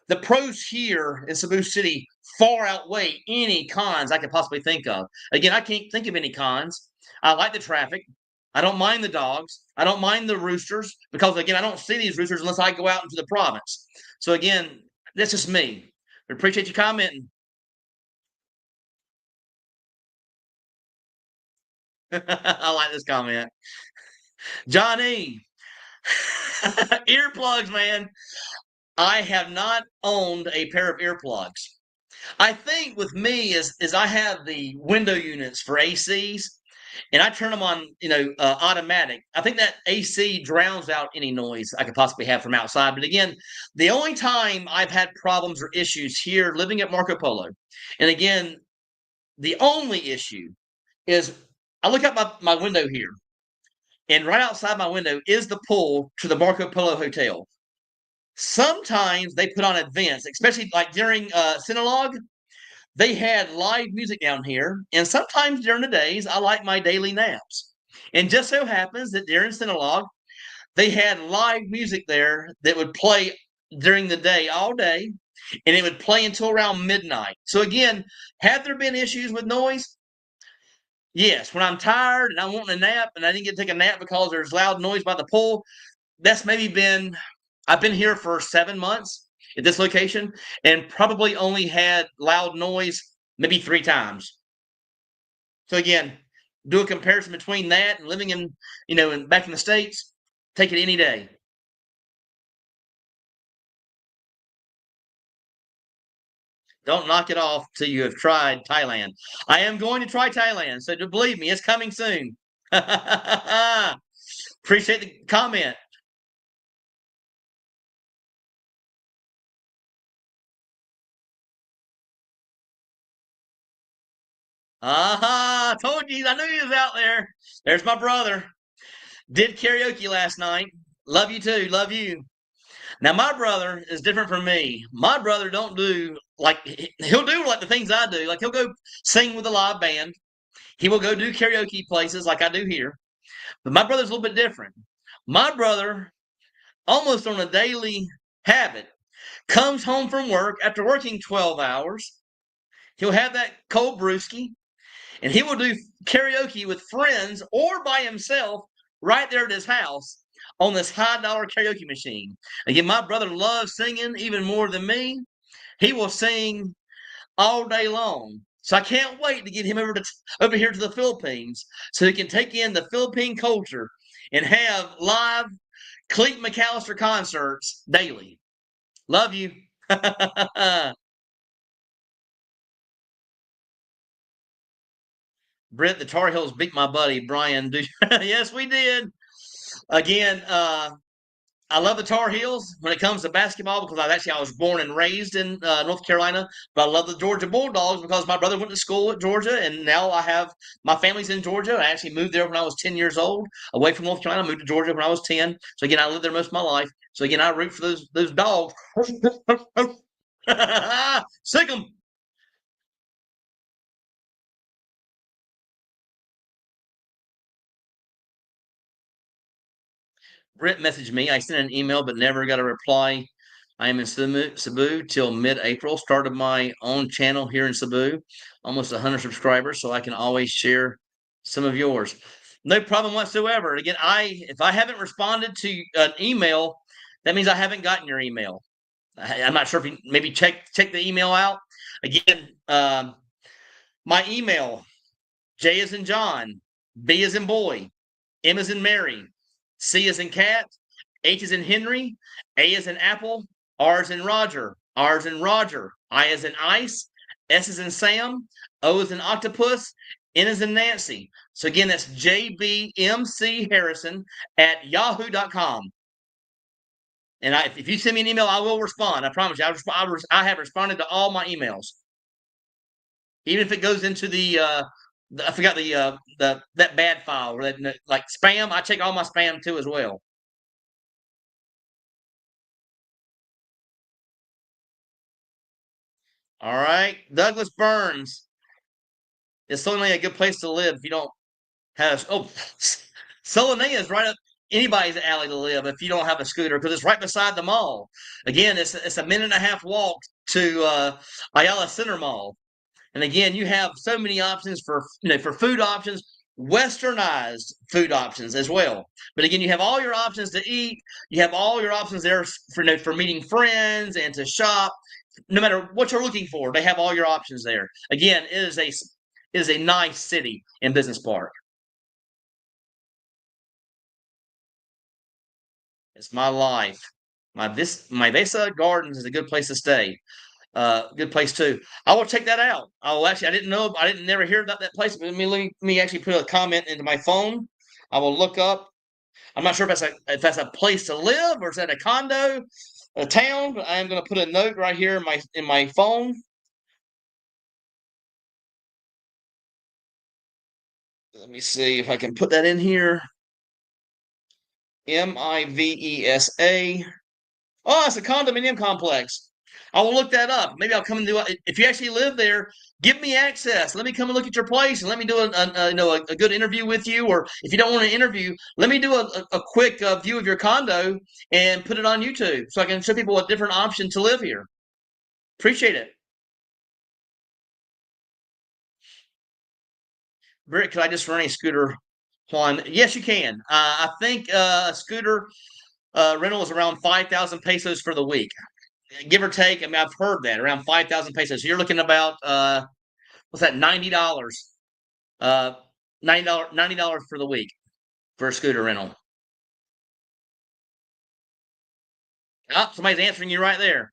The pros here in Cebu City far outweigh any cons I could possibly think of. Again, I can't think of any cons. I like the traffic. I don't mind the dogs. I don't mind the roosters because, again, I don't see these roosters unless I go out into the province. So, again, that's just me. I appreciate you commenting. I like this comment. Johnny, earplugs, man. I have not owned a pair of earplugs. I think with me is I have the window units for ACs, and I turn them on, automatic. I think that AC drowns out any noise I could possibly have from outside. But again, the only time I've had problems or issues here living at Marco Polo, and again, the only issue is I look out my window here, and right outside my window is the pool to the Marco Polo Hotel. Sometimes they put on events, especially like during Cinelogue. They had live music down here, and sometimes during the days, I like my daily naps. And just so happens that during Cinelogue, they had live music there that would play during the day all day, and it would play until around midnight. So again, have there been issues with noise? Yes. When I'm tired and I'm wanting a nap and I didn't get to take a nap because there's loud noise by the pool, that's maybe been I've been here for 7 months at this location and probably only had loud noise maybe 3 times. So again, do a comparison between that and living in, back in the States, take it any day. Don't knock it off till you have tried Thailand. I am going to try Thailand, so believe me, it's coming soon. Appreciate the comment. Aha! Told you, I knew he was out there. There's my brother. Did karaoke last night. Love you too. Love you. Now my brother is different from me. My brother don't do like he'll do like the things I do. Like he'll go sing with a live band. He will go do karaoke places like I do here. But my brother's a little bit different. My brother, almost on a daily habit, comes home from work after working 12 hours. He'll have that cold brewski and he will do karaoke with friends or by himself right there at his house on this high-dollar karaoke machine. Again, my brother loves singing even more than me. He will sing all day long. So I can't wait to get him over here to the Philippines so he can take in the Philippine culture and have live Cleet McAllister concerts daily. Love you. Britt, the Tar Heels beat my buddy Brian. Yes, we did. Again, I love the Tar Heels when it comes to basketball because I was born and raised in North Carolina, but I love the Georgia Bulldogs because my brother went to school at Georgia, and now I have my family's in Georgia. I actually moved there when I was 10 years old, away from North Carolina. I moved to Georgia when I was 10. So again, I lived there most of my life. So again, I root for those dogs. Sick 'em. Britt messaged me. I sent an email but never got a reply. I am in Cebu till mid-April. Started my own channel here in Cebu, almost 100 subscribers, so I can always share some of yours. No problem whatsoever. Again, if I haven't responded to an email, that means I haven't gotten your email. I'm not sure if you maybe check the email out. Again, my email, J as in John, B as in boy, M as in Mary, C as in cat, H as in Henry, A as in apple, R as in Roger, R as in Roger, I as in ice, S as in Sam, O as in octopus, N as in Nancy. So again, that's JBMC Harrison at yahoo.com. And if you send me an email, I will respond. I promise you. I have responded to all my emails, even if it goes into I forgot the that bad file where that like spam. I check all my spam too as well. All right, Douglas Burns. It's certainly a good place to live if you don't have. Oh, Solonea is right up anybody's alley to live if you don't have a scooter because it's right beside the mall. Again, it's a minute and a half walk to Ayala Center Mall. And again, you have so many options for food options, westernized food options as well. But again, you have all your options to eat. You have all your options there for meeting friends and to shop. No matter what you're looking for, they have all your options there. Again, it is a nice city and business park. It's my life. My Vesa Gardens is a good place to stay. Good place too. I will check that out. Oh, actually, I didn't know. I didn't never hear about that place. But let me actually put a comment into my phone. I will look up. I'm not sure if that's a place to live or is that a condo, a town. But I am going to put a note right here in my phone. Let me see if I can put that in here. Mivesa. Oh, it's a condominium complex. I will look that up. Maybe I'll come and do it. If you actually live there, give me access. Let me come and look at your place and let me do a good interview with you. Or if you don't want to interview, let me do a quick view of your condo and put it on YouTube so I can show people a different option to live here. Appreciate it. Britt, could I just rent a scooter? Juan, yes, you can. I think a scooter rental is around 5,000 pesos for the week, give or take. I mean, I've heard that around 5,000 pesos. So you're looking about what's that? $90. Uh, $90 for the week for a scooter rental. Oh, somebody's answering you right there.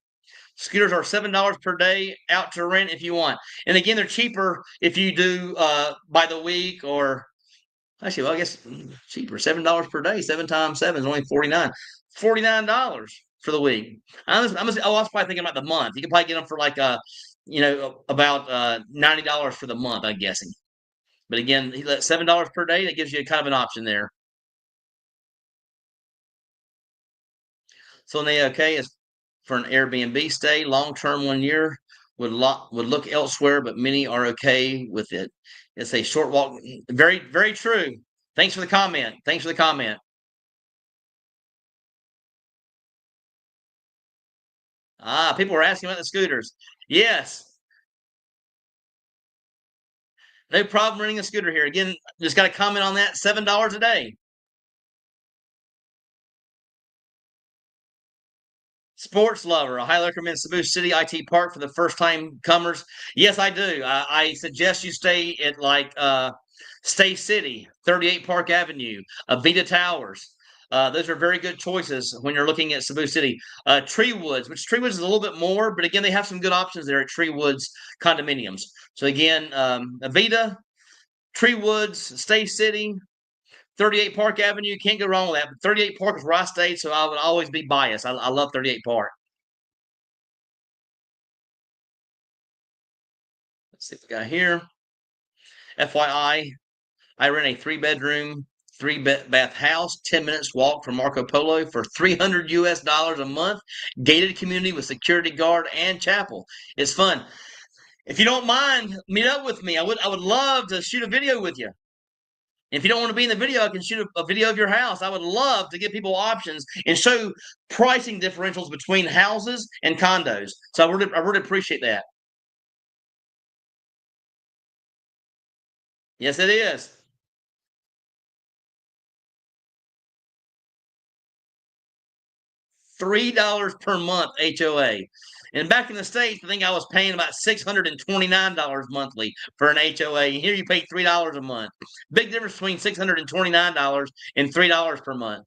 Scooters are $7 per day out to rent if you want. And again, they're cheaper if you do by the week or actually, well, I guess cheaper. $7 per day. 7 times 7 is only 49. $49 for the week. I was probably thinking about the month. You can probably get them for like about $90 for the month. I'm guessing. But again, he let $7 per day. That gives you kind of an option there. So they okay is for an Airbnb stay, long term 1 year would look elsewhere, but many are okay with it. It's a short walk. Very very true. Thanks for the comment. Thanks for the comment. People were asking about the scooters. Yes, no problem renting a scooter here. Again, just got to comment on that. $7 a day. Sports lover. I highly recommend Cebu City IT Park for the first time comers. Yes, I do. I suggest you stay at like Stay City, 38 Park Avenue, Avita Towers. Those are very good choices when you're looking at Cebu City. Tree Woods, which Tree Woods is a little bit more, but again, they have some good options there at Tree Woods condominiums. So again, Avita, Tree Woods, Stay City, 38 Park Avenue. Can't go wrong with that. But 38 Park is where I stayed, so I would always be biased. I love 38 Park. Let's see what we got here. FYI, I rent a three-bedroom, three-bath house, 10 minutes walk from Marco Polo for $300 a month. Gated community with security guard and chapel. It's fun. If you don't mind, meet up with me. I would love to shoot a video with you. If you don't want to be in the video, I can shoot a video of your house. I would love to give people options and show pricing differentials between houses and condos. So I really appreciate that. Yes, it is. $3 per month HOA. And back in the States, I think I was paying about $629 monthly for an HOA. And here you pay $3 a month. Big difference between $629 and $3 per month.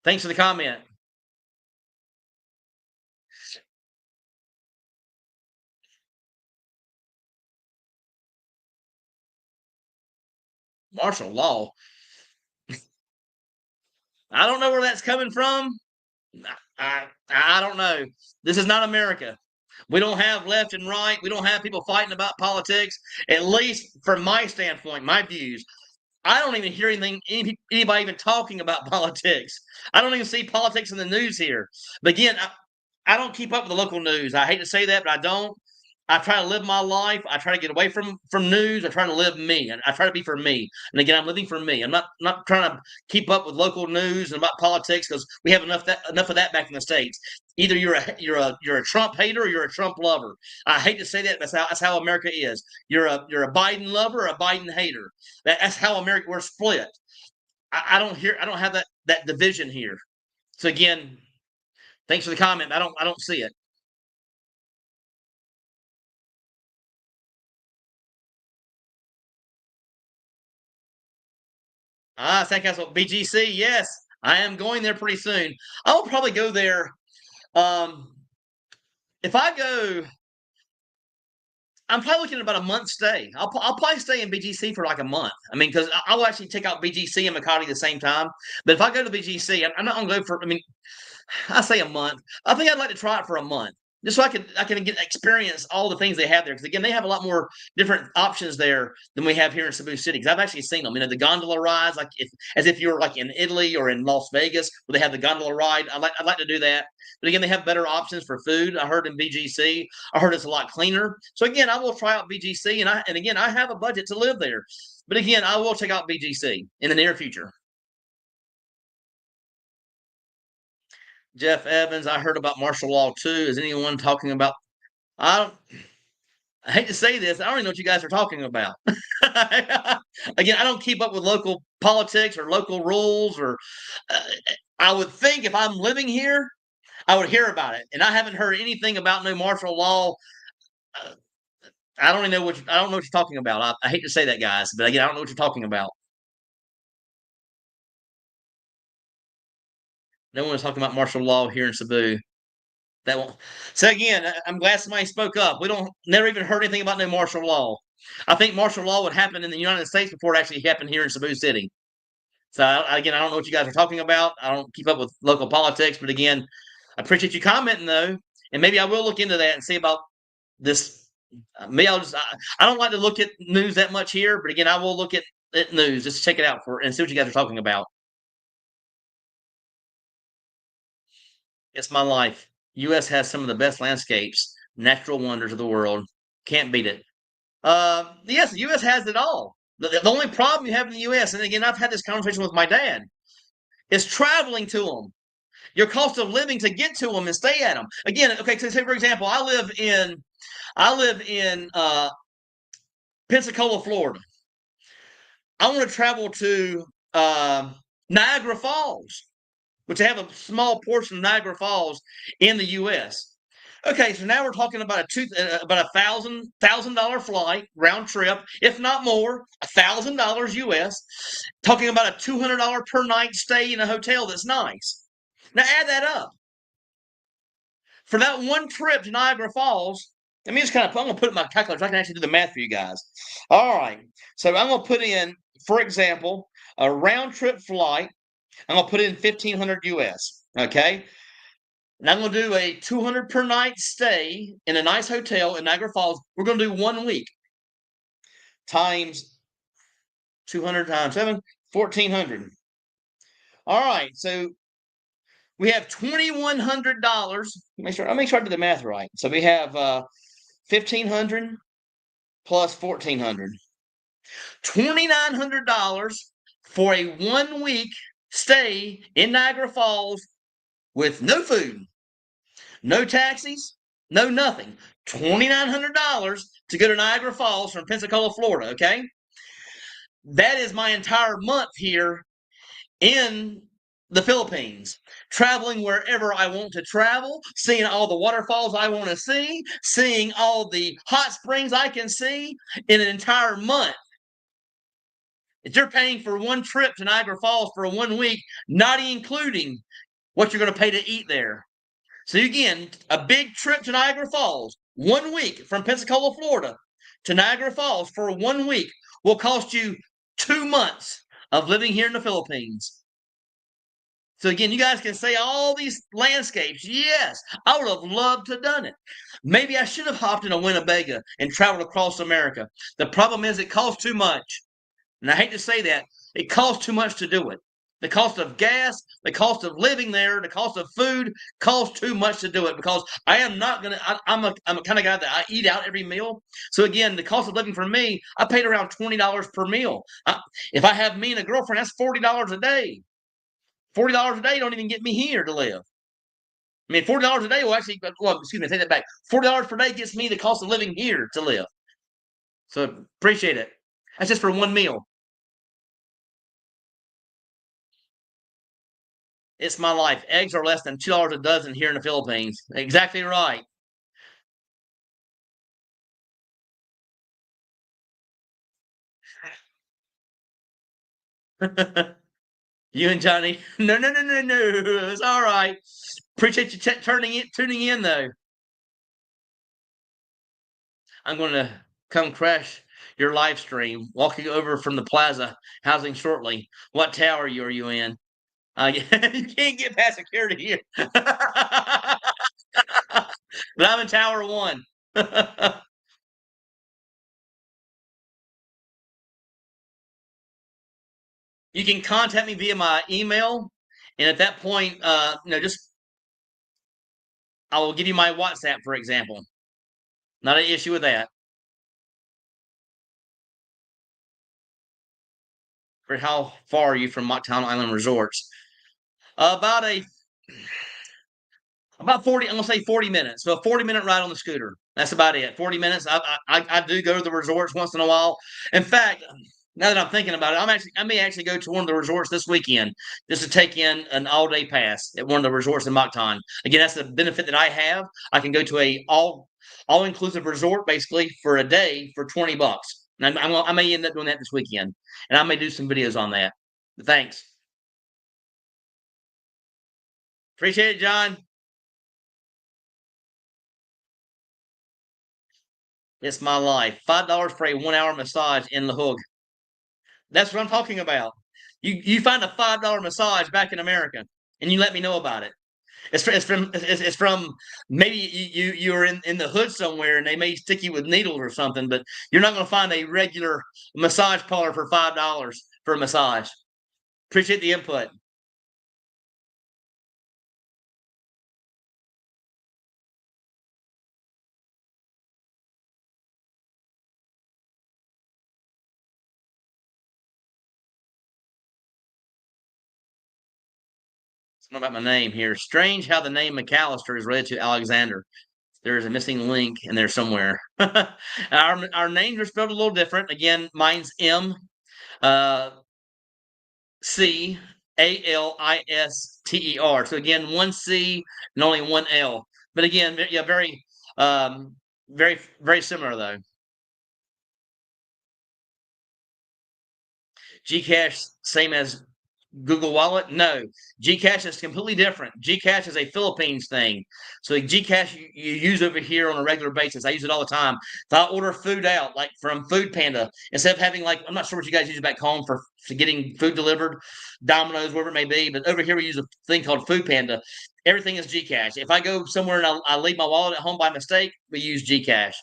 Thanks for the comment. Martial law. I don't know where that's coming from. I don't know. This is not America. We don't have left and right. We don't have people fighting about politics. At least from my standpoint, my views. I don't even hear anybody even talking about politics. I don't even see politics in the news here. But again, I don't keep up with the local news. I hate to say that, but I don't. I try to live my life. I try to get away from news. I try to live me, and I try to be for me. And again, I'm living for me. I'm not trying to keep up with local news and about politics because we have enough of that back in the states. Either you're a Trump hater or you're a Trump lover. I hate to say that, but that's how America is. You're a Biden lover or a Biden hater. That's how America we're split. I don't have that division here. So again, thanks for the comment. I don't see it. Thank you, BGC. Yes, I am going there pretty soon. I'll probably go there. Um, if I go, I'm probably looking at about a month stay. I'll probably stay in BGC for like a month. I mean, because I will actually take out BGC and Makati at the same time. But if I go to BGC, I'm not going to go for. I mean, I say a month. I think I'd like to try it for a month, just so I can get experience all the things they have there. Because again, they have a lot more different options there than we have here in Cebu City. Because I've actually seen them. You know, the gondola rides, like as if you're like in Italy or in Las Vegas, where they have the gondola ride. I'd like to do that. But again, they have better options for food. I heard in BGC. I heard it's a lot cleaner. So again, I will try out BGC, and again, I have a budget to live there. But again, I will check out BGC in the near future. Jeff Evans, I heard about martial law too. Is anyone talking about? I don't. I hate to say this. I don't even know what you guys are talking about. Again, I don't keep up with local politics or local rules. Or uh, I would think if I'm living here, I would hear about it, and I haven't heard anything about no martial law. Uh, I don't even know I don't know what you're talking about. I hate to say that, guys, but again, I don't know what you're talking about. No one is talking about martial law here in Cebu. That won't. So again, I'm glad somebody spoke up. We don't never even heard anything about no martial law. I think martial law would happen in the United States before it actually happened here in Cebu City. So again, I don't know what you guys are talking about. I don't keep up with local politics, but again, I appreciate you commenting though, and maybe I will look into that and see about this. Maybe I don't like to look at news that much here, but again, I will look at news just to check it out for and see what you guys are talking about. It's my life. U.S. has some of the best landscapes, natural wonders of the world. Can't beat it. Yes, the U.S. has it all. The only problem you have in the U.S., and again, I've had this conversation with my dad, is traveling to them. Your cost of living to get to them and stay at them. Again, okay, so say for example, I live in Pensacola, Florida. I want to travel to Niagara Falls, which have a small portion of Niagara Falls in the U.S. Okay, so now we're talking about about a $1,000 flight round trip, if not more, $1,000 US. Talking about a $200 per night stay in a hotel that's nice. Now add that up for that one trip to Niagara Falls. Let me just I'm gonna put it in my calculator so I can actually do the math for you guys. All right, so I'm gonna put in, for example, a round trip flight. I'm gonna put in 1,500 US. Okay, and I'm going to do a 200 per night stay in a nice hotel in Niagara Falls. We're going to do 1 week times 200 times 7, 1,400. All right, so we have $2,100. I'll make sure I did the math right. So we have 1,500 plus 1,400. $2,900 for a 1 week stay in Niagara Falls with no food, no taxis, no nothing. $2,900 to go to Niagara Falls from Pensacola, Florida. Okay. That is my entire month here in the Philippines, traveling wherever I want to travel, seeing all the waterfalls I want to see, seeing all the hot springs I can see in an entire month. If you're paying for one trip to Niagara Falls for a 1 week, not including what you're going to pay to eat there. So again, a big trip to Niagara Falls, 1 week from Pensacola, Florida to Niagara Falls for 1 week will cost you 2 months of living here in the Philippines. So again, you guys can say all these landscapes. Yes, I would have loved to have done it. Maybe I should have hopped in a Winnebago and traveled across America. The problem is it costs too much. And I hate to say that, it costs too much to do it. The cost of gas, the cost of living there, the cost of food costs too much to do it because I am not gonna. I'm a kind of guy that I eat out every meal. So again, the cost of living for me, I paid around $20 per meal. If I have me and a girlfriend, that's $40 a day. $40 a day don't even get me here to live. I mean, $40 a day will actually. Well, excuse me, take that back. $40 per day gets me the cost of living here to live. So appreciate it. That's just for one meal. It's my life. Eggs are less than $2 a dozen here in the Philippines. Exactly right. You and Johnny. No, no, no, no, no. It's all right. Appreciate you tuning in though. I'm going to come crash your live stream. Walking over from the plaza housing shortly. What tower are you in? You can't get past security here. But I'm in Tower One. You can contact me via my email, and at that point, just I will give you my WhatsApp, for example. Not an issue with that. For how far are you from Mocktown Island Resorts? About 40. I'm gonna say 40 minutes. So a 40-minute ride on the scooter. That's about it. 40 minutes. I do go to the resorts once in a while. In fact, now that I'm thinking about it, I may actually go to one of the resorts this weekend just to take in an all day pass at one of the resorts in Mocktown. Again, that's the benefit that I have. I can go to a all inclusive resort basically for a day for $20. And I may end up doing that this weekend, and I may do some videos on that. Thanks. Appreciate it, John. It's my life. $5 for a 1 hour massage in La Hogue. That's what I'm talking about. You find a $5 massage back in America, and you let me know about it. It's from maybe you're in the hood somewhere, and they may stick you with needles or something, but you're not going to find a regular massage parlor for $5 for a massage. Appreciate the input. Something about my name here. Strange how the name McAllister is related to Alexander. There's a missing link in there somewhere. Our names are spelled a little different. Again, mine's uh, Calister. So again, one C and only one L. But again, yeah, very similar though. Gcash, same as Google Wallet? No. Gcash is completely different. Gcash is a Philippines thing. So Gcash you use over here on a regular basis. I use it all the time. If I order food out, like from Food Panda, instead of having like I'm not sure what you guys use back home for getting food delivered, Domino's, wherever it may be, but over here we use a thing called Food Panda. Everything is Gcash. If I go somewhere and I leave my wallet at home by mistake, we use Gcash.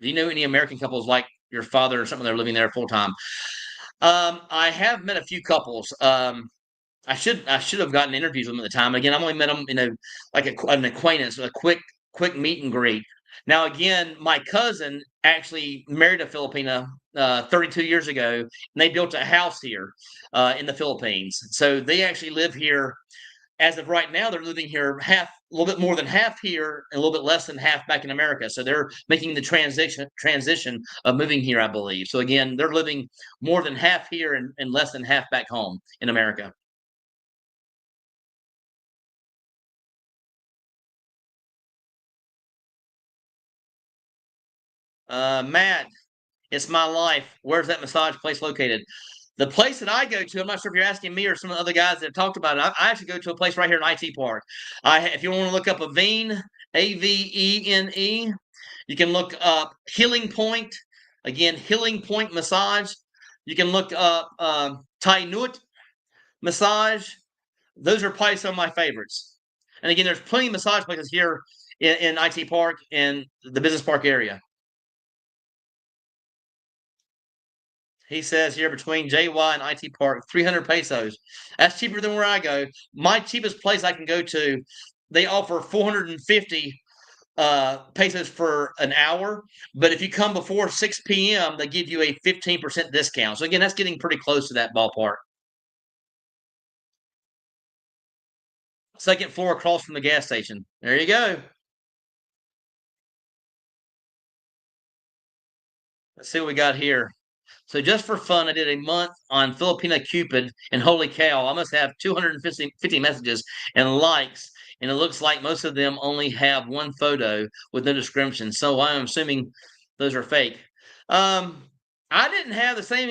Do you know any American couples like your father or something that are living there full time? I have met a few couples. I should have gotten interviews with them at the time. Again, I've only met them, like an acquaintance, a quick meet and greet. Now, again, my cousin actually married a Filipina 32 years ago, and they built a house here in the Philippines. So they actually live here as of right now. They're living here a little bit more than half here, and a little bit less than half back in America. So they're making the transition of moving here, I believe. So again, they're living more than half here and less than half back home in America. Matt, it's my life. Where's that massage place located? The place that I go to, I'm not sure if you're asking me or some other guys that have talked about it. I actually go to a place right here in IT Park. If you want to look up Avene, Avene, you can look up Healing Point. Again, Healing Point Massage. You can look up Thai Nut Massage. Those are probably some of my favorites. And again, there's plenty of massage places here in IT Park and the business park area. He says here between JY and IT Park, 300 pesos. That's cheaper than where I go. My cheapest place I can go to, they offer 450 pesos for an hour. But if you come before 6 p.m., they give you a 15% discount. So again, that's getting pretty close to that ballpark. Second floor across from the gas station. There you go. Let's see what we got here. So just for fun, I did a month on Filipina Cupid, and holy cow, I must have 250 messages and likes and it looks like most of them only have one photo with no description. So I'm assuming those are fake. Um, I didn't have the same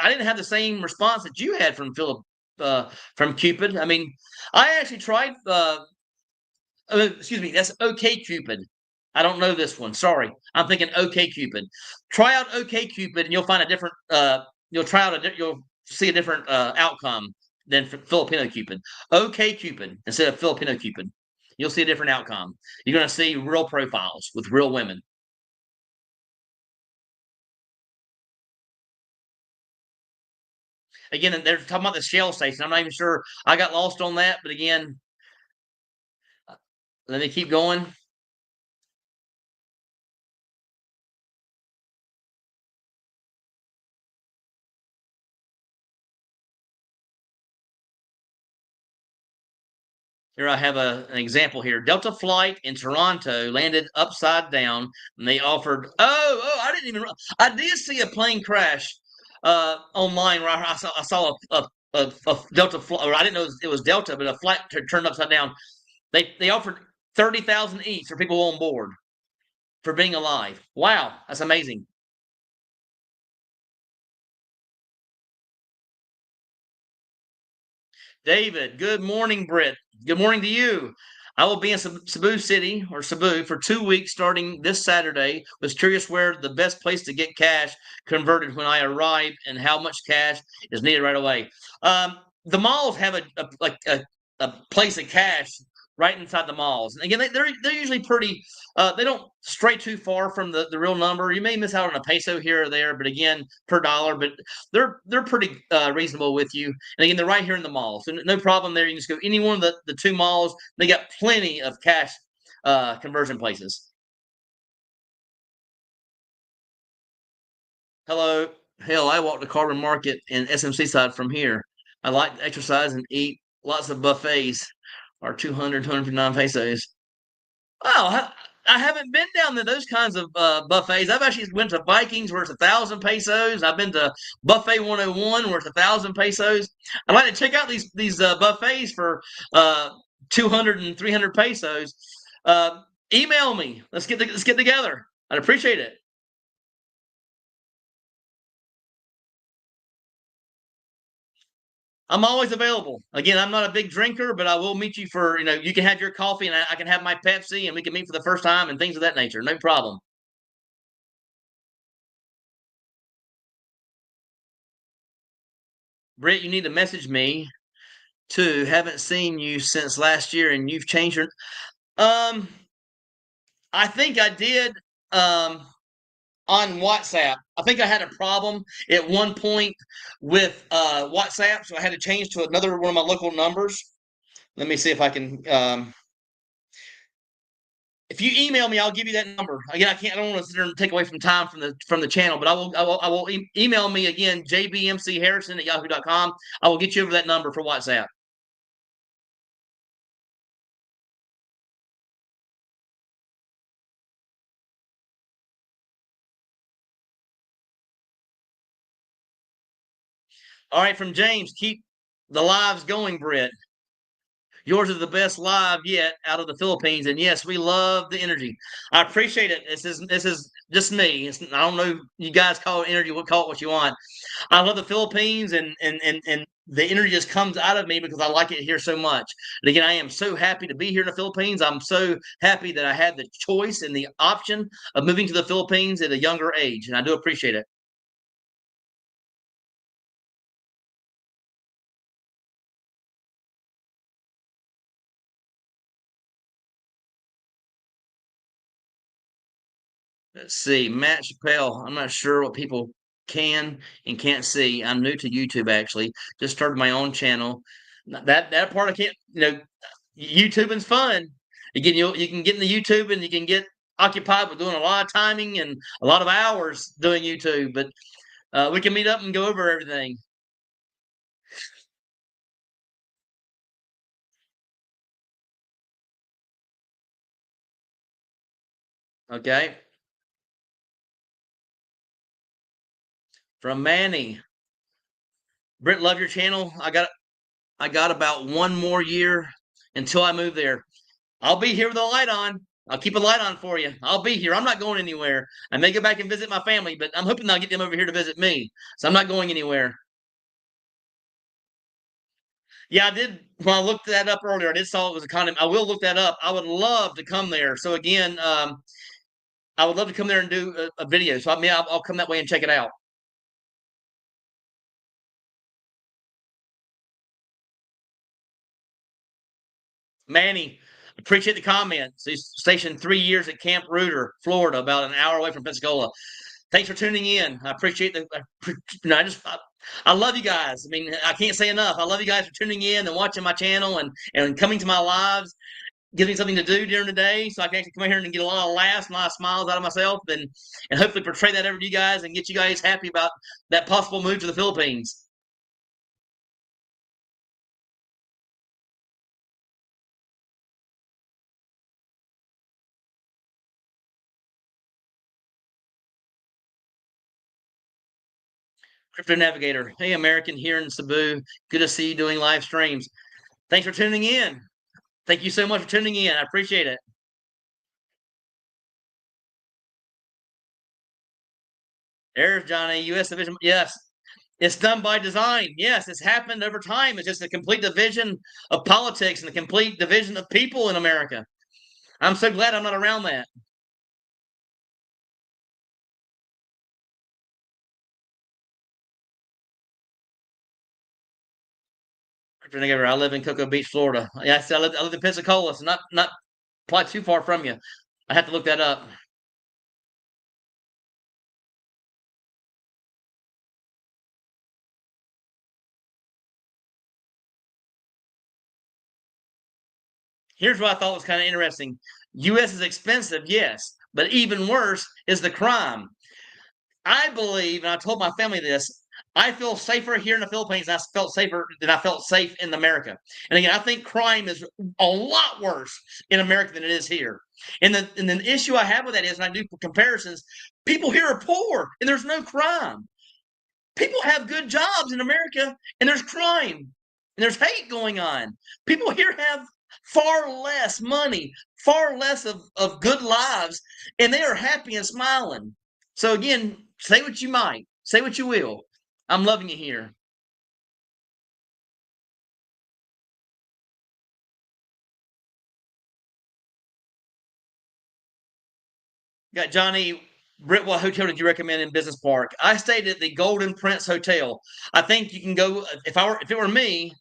I didn't have the same response that you had from Philip from Cupid. I mean, I actually tried. Excuse me, that's OK Cupid. I don't know this one. Sorry, I'm thinking OK Cupid. Try out OK Cupid, and you'll find a different. You'll try out you'll see a different outcome than Filipino Cupid. OK Cupid instead of Filipino Cupid. You'll see a different outcome. You're going to see real profiles with real women. Again, they're talking about the Shell station. I'm not even sure. I got lost on that, but again, let me keep going. Here I have an example here. Delta flight in Toronto landed upside down, and they offered. I didn't even. I did see a plane crash online. Where I saw a Delta flight. Or I didn't know it was Delta, but a flight turned upside down. They offered 30,000 each for people on board for being alive. Wow, that's amazing. David, good morning, Britt. Good morning to you. I will be in Cebu City or Cebu for 2 weeks starting this Saturday. Was curious where the best place to get cash converted when I arrive and how much cash is needed right away. The malls have a place of cash right inside the malls. And again, they're usually pretty. They don't stray too far from the real number. You may miss out on a peso here or there, but again, per dollar. But they're pretty reasonable with you. And again, they're right here in the mall, so no problem there. You can just go any one of the two malls. They got plenty of cash conversion places. Hello, hell, I walk the Carbon Market in SMC side from here. I like to exercise and eat lots of buffets. Are 200, 259 pesos. Wow, I haven't been down to those kinds of buffets. I've actually went to Vikings where it's 1,000 pesos. I've been to Buffet 101 where it's 1,000 pesos. I'd like to check out these buffets for 200 and 300 pesos. Email me. Let's get together. I'd appreciate it. I'm always available. Again, I'm not a big drinker, but I will meet you for you can have your coffee and I can have my Pepsi and we can meet for the first time and things of that nature. No problem. Britt, you need to message me too. Haven't seen you since last year, and you've changed your. Um, I think I did. On WhatsApp, I think I had a problem at one point with WhatsApp, so I had to change to another one of my local numbers. Let me see if I can. If you email me, I'll give you that number. Again, I can't. I don't want to sit there and take away from time from the channel, but I will email me again, jbmcharrison@yahoo.com. I will get you over that number for WhatsApp. All right, from James, keep the lives going, Britt. Yours is the best live yet out of the Philippines, and yes, we love the energy. I appreciate it. This is just me. I don't know. You guys call it energy. We'll call it what you want. I love the Philippines, and the energy just comes out of me because I like it here so much. And again, I am so happy to be here in the Philippines. I'm so happy that I had the choice and the option of moving to the Philippines at a younger age, and I do appreciate it. Let's see, Matt Chappelle. I'm not sure what people can and can't see. I'm new to YouTube actually. Just started my own channel. That part I can't. YouTubing's fun. You can get in the YouTube and you can get occupied with doing a lot of timing and a lot of hours doing YouTube. But we can meet up and go over everything. Okay. From Manny. Britt, love your channel. I got about one more year until I move there. I'll be here with the light on. I'll keep a light on for you. I'll be here. I'm not going anywhere. I may go back and visit my family, but I'm hoping I'll get them over here to visit me. So I'm not going anywhere. Yeah, I did. When I looked that up earlier, I did saw it was a condom. I will look that up. I would love to come there. So again, I would love to come there and do a video. So I mean, I'll come that way and check it out. Manny, appreciate the comments. He's stationed 3 years at Camp Rooter, Florida, about an hour away from Pensacola. Thanks for tuning in. I appreciate the. I love you guys. I mean, I can't say enough. I love you guys for tuning in and watching my channel and coming to my lives. Gives me something to do during the day, so I can actually come in here and get a lot of laughs, and a lot of smiles out of myself, and hopefully portray that over to you guys and get you guys happy about that possible move to the Philippines. Crypto Navigator, hey American here in Cebu. Good to see you doing live streams. Thanks for tuning in. Thank you so much for tuning in. I appreciate it. There's Johnny, U.S. division. Yes, it's done by design. Yes, it's happened over time. It's just a complete division of politics and a complete division of people in America. I'm so glad I'm not around that. I live in Cocoa Beach, Florida. Yes, I live in Pensacola, so not quite too far from you. I have to look that up. Here's what I thought was kind of interesting. U.S. is expensive, yes, but even worse is the crime. I believe, and I told my family this, I feel safer here in the Philippines than I felt safer than I felt safe in America. And again, I think crime is a lot worse in America than it is here. And the issue I have with that is, and I do comparisons, people here are poor and there's no crime. People have good jobs in America and there's crime and there's hate going on. People here have far less money, far less of good lives, and they are happy and smiling. So again, say what you might, say what you will. I'm loving it here. Got Johnny. Britt, what hotel did you recommend in Business Park? I stayed at the Golden Prince Hotel. I think you can go if it were me,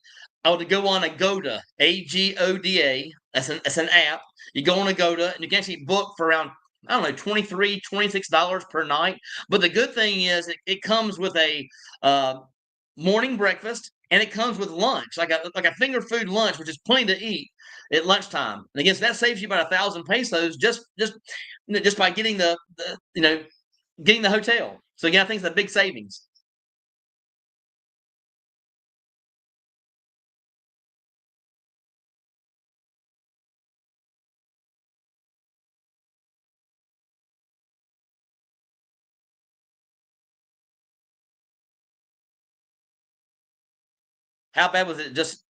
I would go on Agoda, Agoda. That's an app. You go on Agoda and you can actually book for around I don't know 23 $26 per night. But the good thing is it comes with a uh, morning breakfast and it comes with lunch, like a finger food lunch, which is plenty to eat at lunchtime. And again, so that saves you about 1,000 pesos just by getting the getting the hotel. So again, I think it's a big savings. How bad was it? Just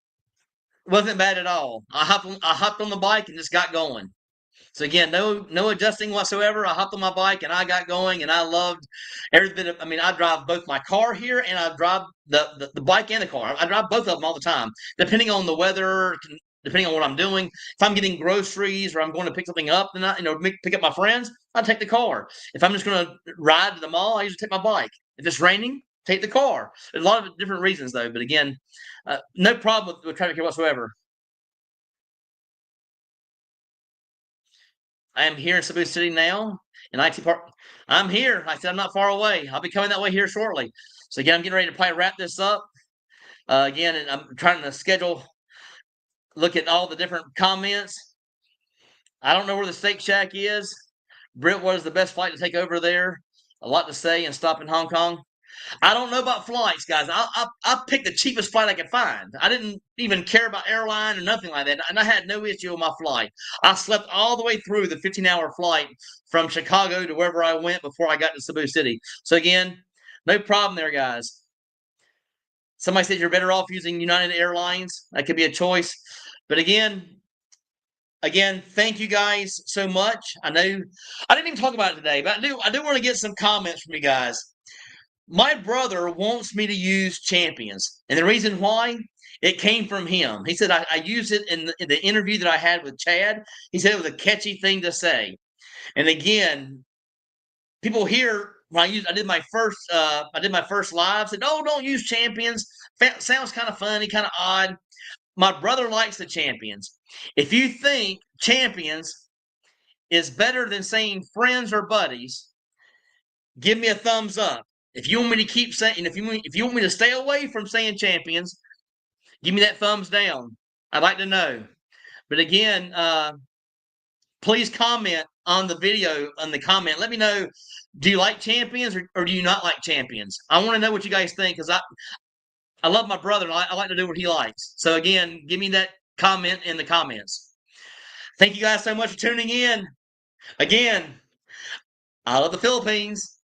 wasn't bad at all. I hopped on the bike and just got going. So again, no adjusting whatsoever. I hopped on my bike and I got going, and I loved every bit of. I mean, I drive both my car here and I drive the bike and the car. I drive both of them all the time, depending on the weather, depending on what I'm doing. If I'm getting groceries or I'm going to pick something up, then pick up my friends. I take the car. If I'm just going to ride to the mall, I usually take my bike. If it's raining, take the car. There's a lot of different reasons though, but again, no problem with traffic here whatsoever. I am here in Cebu City now in IT Park. I'm here. I said I'm not far away. I'll be coming that way here shortly. So again, I'm getting ready to probably wrap this up. Again, and I'm trying to look at all the different comments. I don't know where the Steak Shack is. Britt, what is the best flight to take over there? A lot to say and stop in Hong Kong. I don't know about flights, guys. I picked the cheapest flight I could find. I didn't even care about airline or nothing like that, and I had no issue with my flight. I slept all the way through the 15-hour flight from Chicago to wherever I went before I got to Cebu City. So again, no problem there, guys. Somebody said you're better off using United Airlines. That could be a choice, but again, Again, thank you guys so much. I know I didn't even talk about it today, but I do want to get some comments from you guys. My brother wants me to use champions, and the reason why, it came from him. He said I used it in the interview that I had with Chad. He said it was a catchy thing to say. And again, people here when I did my first live said, "Oh, don't use champions. Sounds kind of funny, kind of odd." My brother likes the champions. If you think champions is better than saying friends or buddies, give me a thumbs up. If you want me to keep saying, if you want me to stay away from saying champions, give me that thumbs down. I'd like to know. But again, please comment on the video on the comment. Let me know. Do you like champions or do you not like champions? I want to know what you guys think because I love my brother and I like to do what he likes. So again, give me that comment in the comments. Thank you guys so much for tuning in. Again, I love the Philippines.